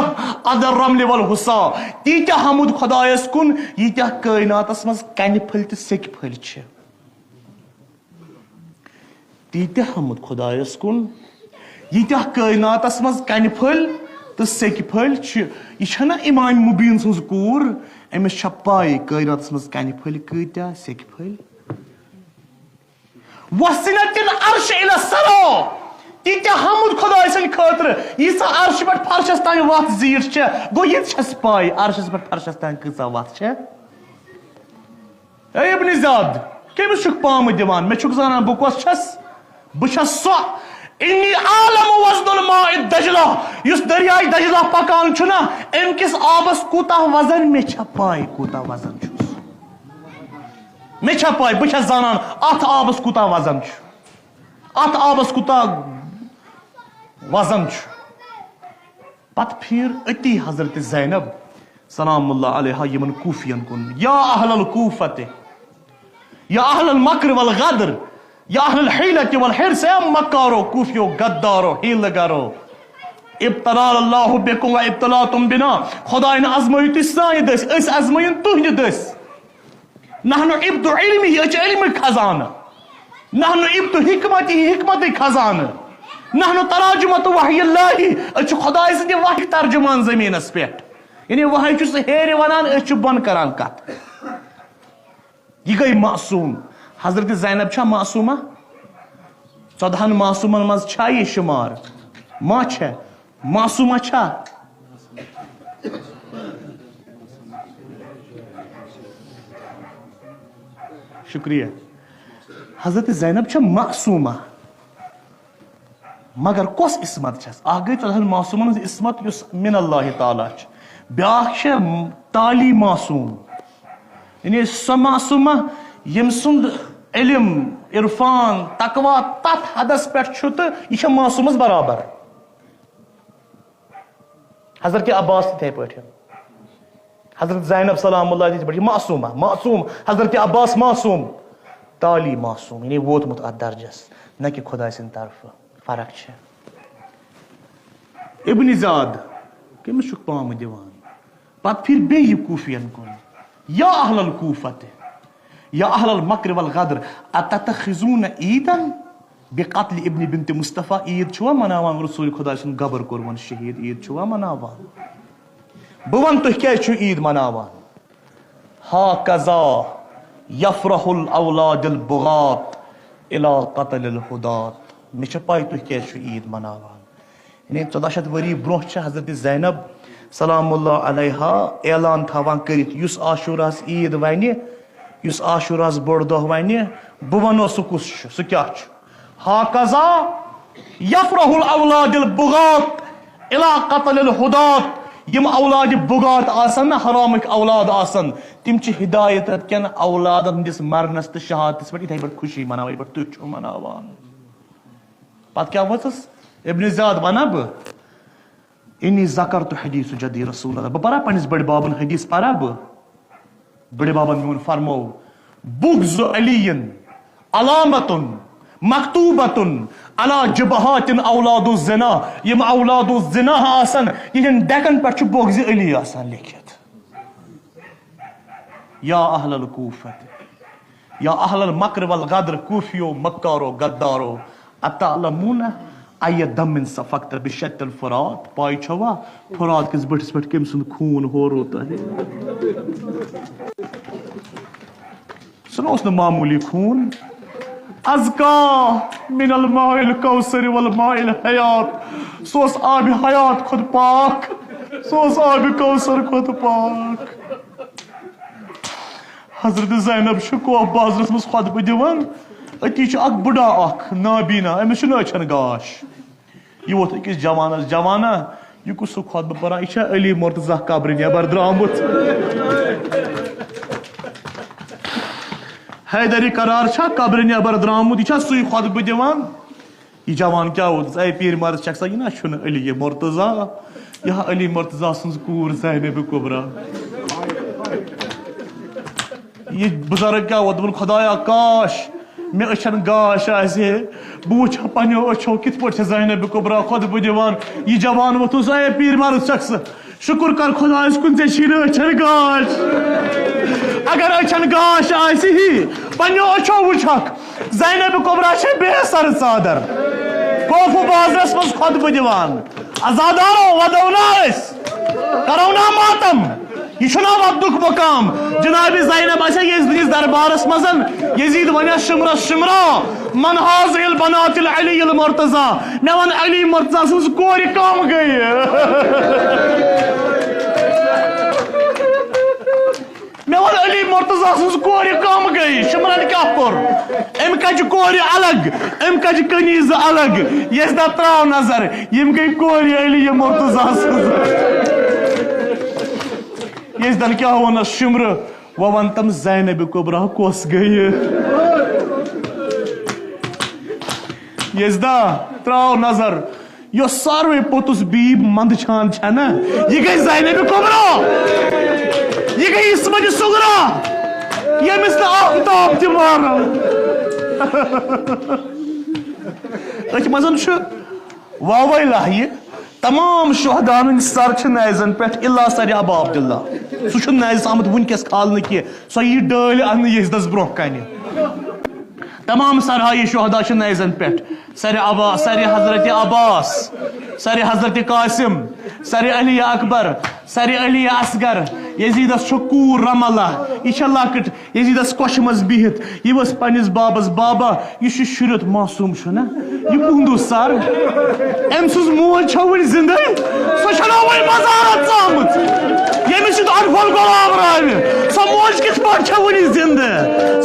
عدد الرمل والحصا تیٖتیاہ حمد خۄدایس کُن ییٖتیاہ کٲیناتس منٛز کنہِ پھٔلۍ تہٕ سیٚکہِ پھٔلۍ چھِ تیٖتیاہ حمد خۄدایس کُن ییٖتیاہ کٲیناتس منٛز کنہِ پھٔلۍ تہٕ سیٚکہِ پھٔلۍ چھِ یہِ چھےٚ اِمام مُبیٖن سٕنٛز کوٗر أمِس چھےٚ پاے کٲیناتس منٛز کنہِ پھٔلۍ کۭتیاہ سیٚکہِ پھٔلۍ وسنة العرش الى السرا تیتیا حمد خدا سن خاطر ییژا عرش پہ فرشس تان وت زیٹھ گو یہ چھس پاے عرشس پہ فرشس تان کۭژاہ وت اے ابن زیاد کٔمِس چھُکھ پامہٕ دِوان مےٚ چھُکھ زانان بہٕ کۄس چھس بہٕ چھس سۄ انی عالم وزن الماء دجلہ یُس دریائے دجلہ پکان چھُ نا امہِ کِس آبس کوٗتاہ وزن مےٚ چھےٚ پاے کوٗتاہ وزن چھُس مےٚ چھےٚ پاے بہٕ چھس زانان اتھ آبس کوٗتاہ وزن چھُ اتھ آبس کوٗتاہ وزن چھُ پتہٕ پھیٖر أتی حضرت زینب سلام اللہ علیہا یمن کوٗفین کُن یا اہل الکوٗفہ یا اہل المکر والغدر یا اہل الحیلۃ والحرص اے مکارو کوفیو غدارو ہیلہ گرو ابتلا اللہ بکم و ابتلاۃم بنا خدایَن آزمٲیِو تُہۍ سانہِ دٔسۍ أسۍ آزمٲیِن تُہنٛدِ دٔسۍ نحن ابت علمی أسۍ چھِ علمٕکۍ خزانہٕ نحن ابت حکمتی حکمتٕکۍ خزانہٕ نحن تراجمت وحی اللہ أسۍ چھِ خداے سٕنٛدِ وحی ترجمان زٔمیٖنس پٮ۪ٹھ یعنی وحی چھُ سُہ ہیرِ ونان أسۍ چھِ بۄن کران کتھ یہ گئی معصوم حضرت زینب چھا معصومہ 14 معصومن مز چھا یہ شمار ما چھے معصومہ چھا شکریہ حضرت زینب چھا معصومہ مگر کس عصمت چھس اخ گئی 14 معصومن عصمت یس من اللہ تعالی بیاکھ چھے تالی معصوم یعنی سو معصومہ یم سند علم عرفان تقوا تت حدس پہ تو یہ معصومس برابر حضرت عباس تھے پہ حضرت زینب سلام اللہ تھے پہ معصومہ معصوم حضرت عباس معصوم تالی معصوم یعنی ووتمت ات درجس نہ کہ خدا سند طرف فرق چھ ابن زاد کمس چھک پام دیوان پتہ پھر بیٚیہِ کوفین کن یا اہل الکوفہ یا اہل المکر والغدر اتتخذون عیدا بقتل ابن بنت مصطفیٰ عید چھوا مناوان رسول خدا سن گبر کورمن شہید عید چھوا مناوان بہ ون تُہۍ کیازِ چھو عید مناوان ہاکذا یفرح الاولاد البغاة الى قتل الہدات مےٚ چھےٚ پاے تُہۍ کیازِ چھو عید مناوان یعنی 1400 ؤری برونٛہہ چھےٚ حضرت زینب سلام اللہ علیہا اعلان تھاوان کٔرِتھ یُس عاشوراہس عید ونہِ یُس عاشوراہس بوٚڑ دۄہ ونہِ بہٕ ونو سُہ کُس چھُ سُہ کیاہ چھُ ہاکذا یفرح الاولاد البغاة الى قتل الہدات یم اولاد بغات آسن نا حرامٕکۍ اولاد آسن تم چھِ ہدایت کٮ۪ن اولادن ہٕنٛدِس مرنس تہٕ شہادتس پٮ۪ٹھ یِتھے پٲٹھۍ خوشی مناوان یِتھ پٲٹھۍ تُہۍ چھِو مناوان پتہٕ کیاہ وٲژٕس ابن زیاد ونا بہٕ انی ذکرت حدیث جدی رسول اللہ بہٕ پرا پننس بڑِ بابن حدیث پرا بہٕ بڑِ بابن میون فرمو بغض علی علامت مکتوبۃ علی جبہات اولاد الزنا یم اولاد الزنا آسن یہن ڈیکن پہ چھ بغض علی آسان لکھت یا اہل الکوفہ یا اہل المکر والغدر کوفیو مکارو غدارو اتعلمون ای دم سفقت بشت الفرات پائی چھوا فرات کس بٹس پہ کم سن خون ہور ہوتا ہے سنو اس نے معمولی خون ازکا من الماء الکوثر والماء الحیات سوس آب حیات خود پاک سوس آب کوثر خود پاک حضرت زینب شکو بازرس مز خطبہ دیوان اتی چھ اک بڑا اک نابینا امس چھ اچھن گاش یہ ووت أکِس جوانس جوانا یہ کس سہ خطبہ پران یہ علی مرتضی قبر نیبر درامت حیدری قرار چھا قبر نیبر درامت یہ سُے خطبہ دِوان یہ جوان کیا ووت اے پیر مرد شخصا یہ نا چھُنہٕ علی مرتضی یہ علی مرتضی سٕنٛز کوٗر زینب کبرا یہ بزرگ کیا ووت دوٚپُن خدایا کاش مے أچھن گاش آسہِ بہٕ وٕچھ ہا پنٛنیو أچھو کِتھ پٲٹھۍ چھِ زینب کبرا خطبہ دِوان یہ جوان ووتُس اے پیر مرد شخص شکر کر خدایس کُن ژےٚ چھی نہٕ أچھن گاش اگر أچھن گاش آسہِ ہی پنٛنیو أچھو وٕچھکھ زینب کبرا چھےٚ بے سر ژادر کوفہٕ بازرس منٛز خطبہ دِوان آزادارو ودو نا أسۍ کرو نا ماتم یہ چھُنا وقتُک مقام جناب زینب آسیا یزدِس دربارس منٛز یزید ونیا شمرس شمرا من هذه البنات العلی المرتضی میں ون علی مرتضی سنز کور کم گئی میں ون علی مرتضی سنز کور کم گئی شمرن کیا کور ام کج کور الگ ام کج کنیز الگ یس دا تراو نظر یم گئی کور علی مرتضی سنز یس دن کیا ون شمر وہ ون تم زینب کبرا کس گئی یزدا تراو نظر یہ ساروی پوتس بیب مند چھان چھنا یہ گئی زینب کبرا یہ گئی اسمت صغرا یہ مثل آفتاب تمہارا ات مزن واوی لاہی تمام شہدان سر چھ نیزن پہ الا سر ابا عبداللہ سہ نیز آمت ونکس کھالنے کی سو یہ ڈال ان یزدس برہ کن تمام سرہائی شہدا چھ نیزن پہ سر ابا سر حضرت عباس سر حضرت قاسم سر علی اکبر سر علی اصغر یزیدس کور رملہ یہ لکٹ یزیدس کوش مز بہت یہ وس پنس بابس بابا یہ شرت معصوم چھنا یہ کہندو سر ام سز موج ون زندہ سہ ون مزارت ژامت یمس انفل غلام راوی سہ موج کت پہ ون زندہ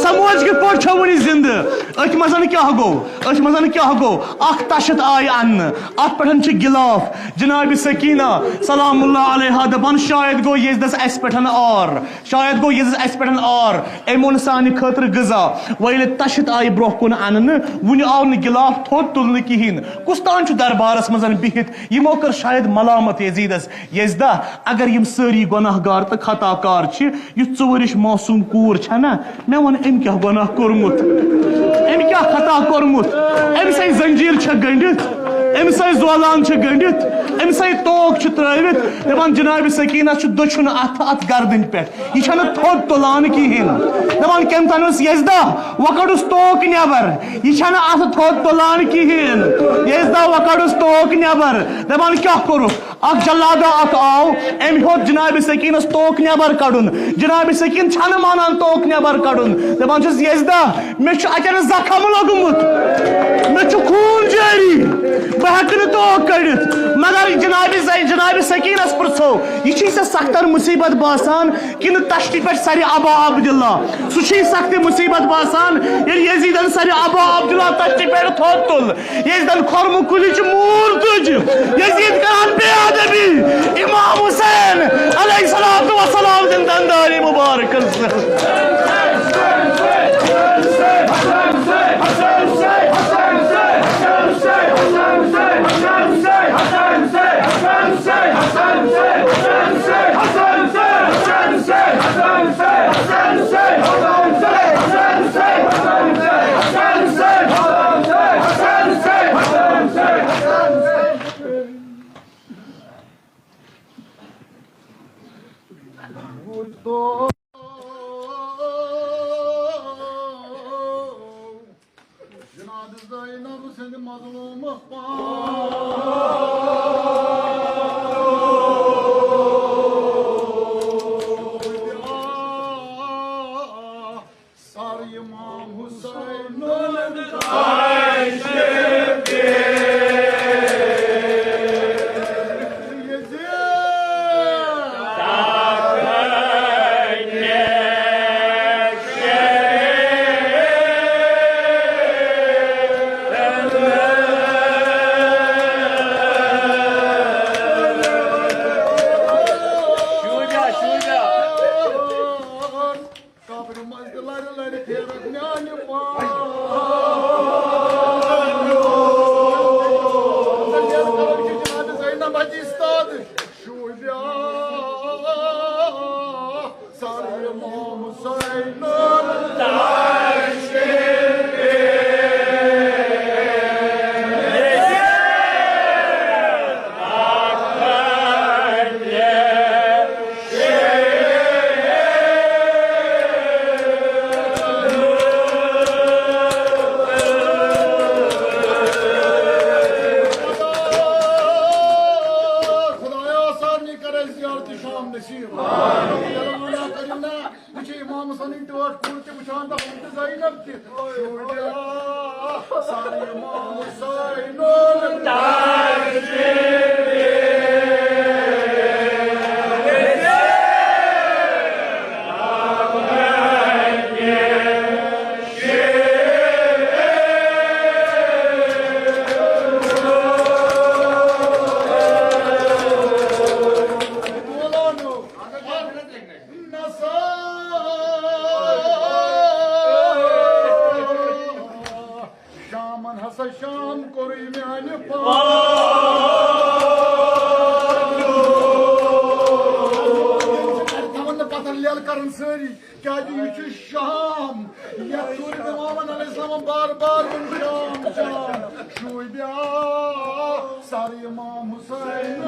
سہ موج کت پہ ون زندہ ات مزن کیا گو ات مزن کیا گو اخ تشت آئی ان ات پہ گلاف جناب سکینہ سلام اللہ علیہ دپان شاید گو یزدس اس پہ اور شاید گو یزدس اس پہ اور امون سانہ خاطر غذا ویل تشت آئی برہ کن ان ون آو ن گلاف تھوت تلن کہین کس تان دربارس مزن بہت یمو کر شاید ملامت یزیدس یزدہ اگر یم ساری گناہ گار تو خطا کار یہ ژورش معصوم کور چھنا مے ون ام کیا گناہ کورمت ام کیا خطا کورمت ام سی زنجیر چھ گنڈت ام سی زولان چھ گنڈت ام سی توک چھ ترٲوِتھ دپان جناب سکینہ چھ دچھن ات گردن پہ یہ چھنہ تھوت تلان کہین دپان کم تانس یزدہ وکڑس توک نیبر یہ چھنہ ات تھوت تلان کہین یزدہ وکڑس توک نیبر دپان کیا کرو اخ جلادہ اخ آو ام ہیوت جناب سکینس توک نیبر کڑن جناب سکین چھنہ مانان توک نیبر کڑن دپان چھس یزدہ مے چھ اتن زخم لوگمت مے چھ خون جاری بہ ہیکہ توک کڑت مگر جناب سکینس پرژھو یہ چھ سختر مصیبت باسان کن تشتی پہ سر ابا عبداللہ سہ سخت مصیبت باسان یل یزیدن سر ابا عبداللہ تشتی پہ تھوت تل یزیدن کھرم کلچ مور تج یزید کران بے ادبی امام حسین علیہ الصلوۃ والسلام زندان داری مبارک جناب زینب سند مظلوم سار امام حسین چھے امام حسن ٹوٹ کھول کے وچھان دا ہم زینب تھی شویا سارے امام حسین شام کوئی میانہ پتہ لیل کرن ساری کیا یہ شام یا ژوٗرِ امامن علیہ السلام بار بار شام شام شوبیا سارے امام حسین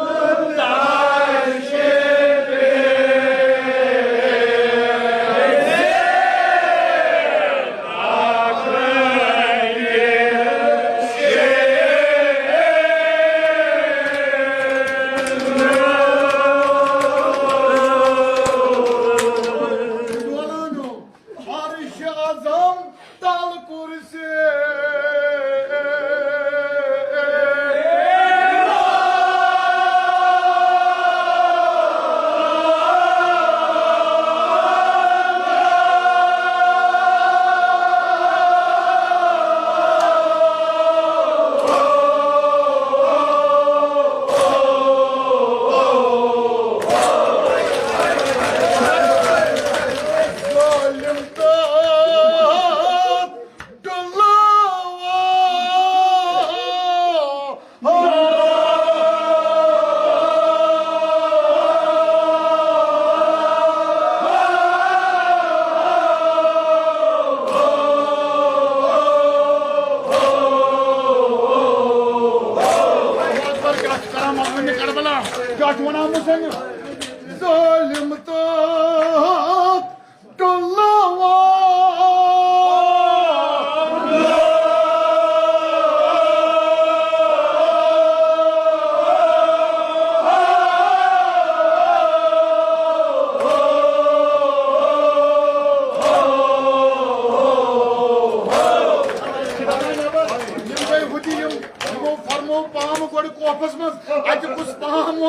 ظالم تو کوپس مز اتہ کس پام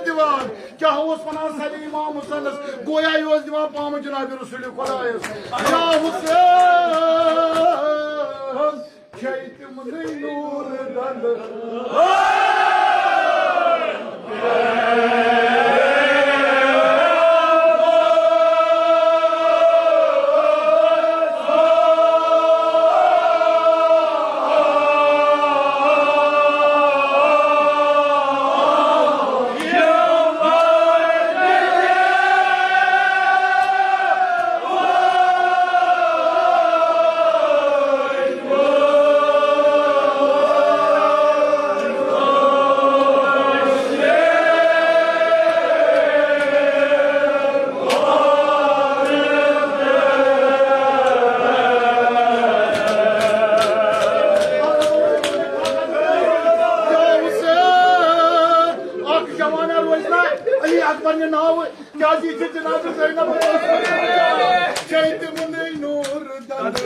دیوان کیا ونان سلی امام حسینس گویا یہ دیوان پام جناب رسول خدایس یا حسین تم نور دند اکبر نے ناو کیا جی جناب زینب شہید منی نور دند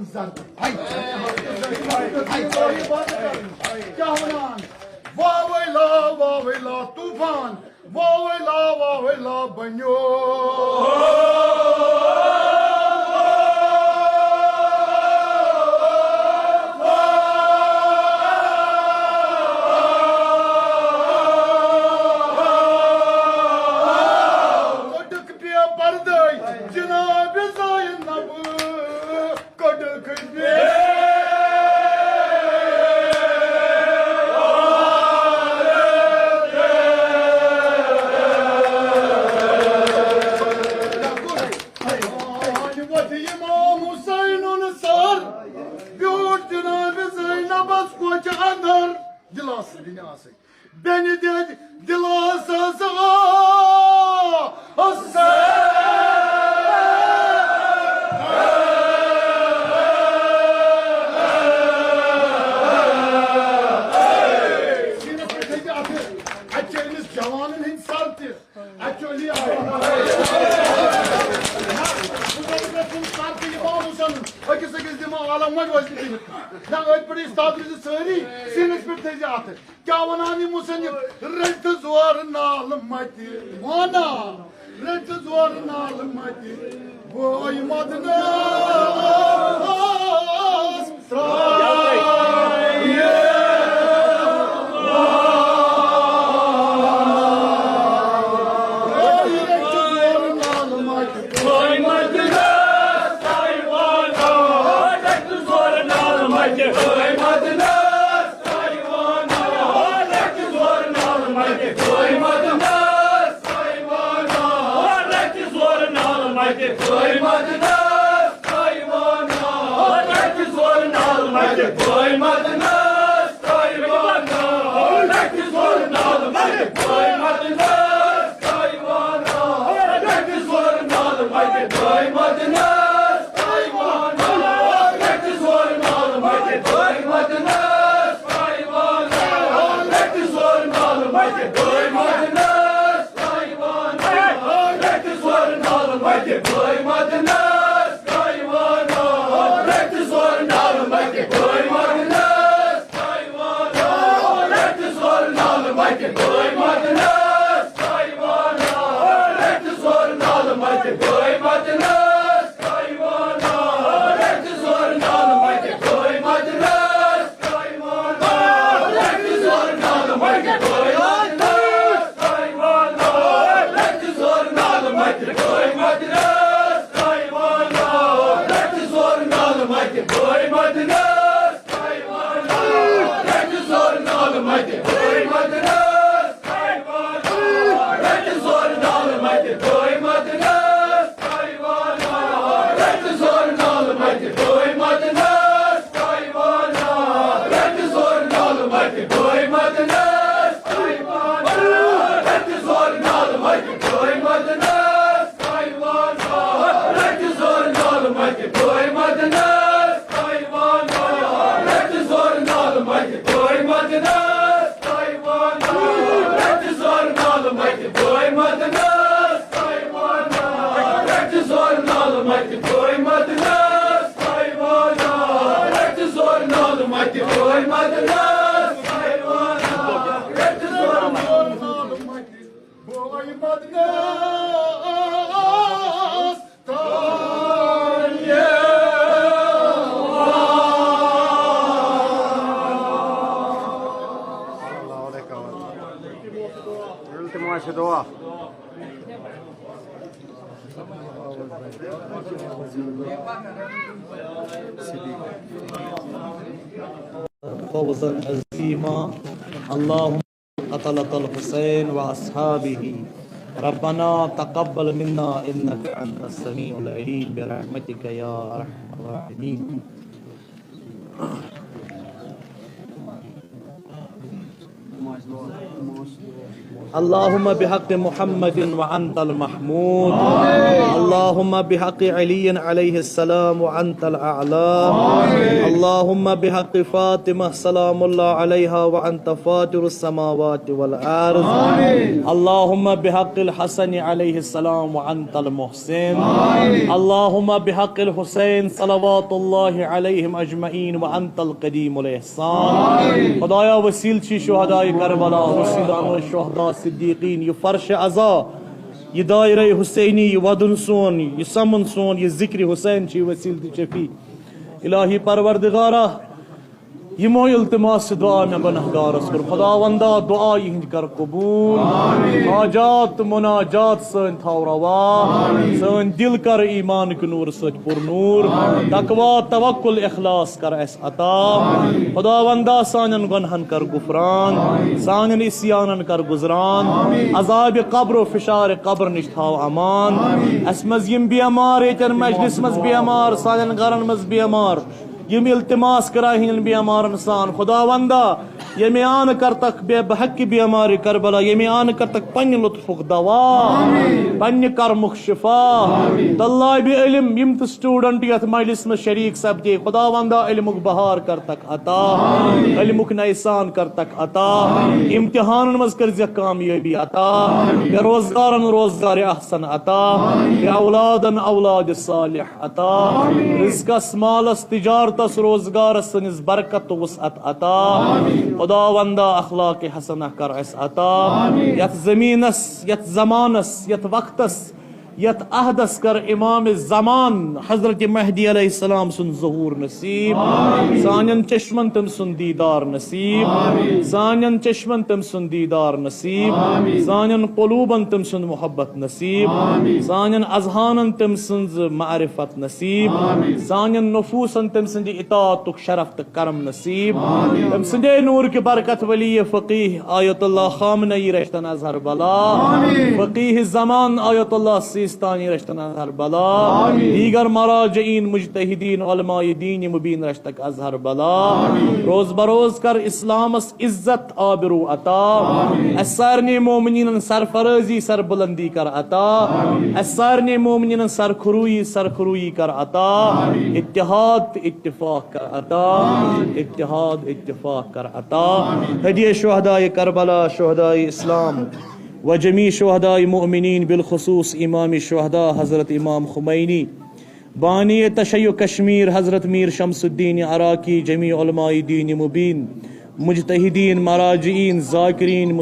زرد کیا ونان واویلا طوفان واویلا بنیو Beni de dilasasa Açığınız cavanın insartır. Açöli Akısa gezdiğime ağlanmak vazgeçtim. Ben ötbiri istadınızı söyleyeyim. Sinir bir tezatı. Kavanani musanip. Rentı zuarın ağlamadı. Bana. Rentı zuarın ağlamadı. Vay madına. فوزا عظيما اللهم قتلة الحسين وأصحابه ربنا تقبل منا إنك أنت السميع العليم برحمتك يا أرحم الراحمين. اللهم بحق محمد وأنت المحمود اللهم بحق علي عليه السلام وأنت الأعلى اللهم بحق فاطمة سلام الله عليها وأنت فاطر السماوات والأرض اللهم بحق الحسن عليه السلام وأنت المحسن اللهم بحق الحسين صلوات الله عليهم أجمعين وأنت القديم الإحسان خدایا وسیل چی شہداء کربلا وسیلان الشہداء صدیقین یہ فرش عزا یہ دائرہ حسینی یہ ودن سون یہ سمن سون یہ ذکر حسین چی وسیل تی چفی الہی پروردگارہ یہ مو التماس دعا میں گنہگارس کر خدا وندہ دعا یہ کر قبول حاجات مناجات سن تھاو روا سن دل کر ایمان کے نور سچ پر نور تقوی توکل اخلاص کر اس عطا خدا وندہ سانن گنہن کر گفران سانن اسیانن کر گزران عذاب قبر و فشار قبر نش تھاو امان اس مز یم بیمار ایتن مجلس مز بیمار سانن گرن مز بیمار یم التماس کراہین بیمارن سان خدا وندہ یمی آن کر تک بے بحق بیمار کربلا یمی آن کر تک پن لطفک دوا پن کرمک شفا تاللہ بھی علم یم تو سٹوڈنٹ یت مجلس میں شریک سبدی خدا وندہ علمک بہار کر تک عطا علمک نیسان کر تک عطا امتحان مز کر زی کامیابی عطا بے روزگارن روزگار احسن عطا بے اولادن اولاد صالح عطا رزقس مالس تجارتس روزگارس سنس برکت وسعت عطا خدا وندہ اخلاق حسنہ کر اس عطا یت زمینس یت زمانس یت وقتس یت عہدس کر امام زمان حضرت مہدی علیہ السلام سن ظہور نصیب سانین چشمن تم سن دیدار نصیب سانین چشمن تم سن دیدار نصیب سانین قلوبن تم سن محبت نصیب سانین اذہانن تم سن معرفت نصیب سانین نفوسن تم سن اطاعت شرف تک کرم نصیب تم سندے نور کی برکت ولی فقیہ آیت اللہ خامنئی رشتن اظہر بلا فقیہ زمان آیت اللہ سیستانی رشتن اظہر بلا دیگر مراجعین مجتہدین علماء دین مبین رشتک اظہر بلا روز بروز کر اسلامس عزت آبرو عطا اسارنی مومنین سرفرازی سر بلندی کر عطا اسارنی مومنین سرخروئی کر عطا اتحاد اتفاق کر عطا اتحاد اتفاق کر عطا ہدیہ شہداء کربلا شہداء اسلام و جمیع شہداء مؤمنین بالخصوص امام شہداء حضرت امام خمینی بانی تشیع کشمیر حضرت میر شمس الدین عراقی جمیع علماء دین مبین مجتہدین مراجعین ذاکرین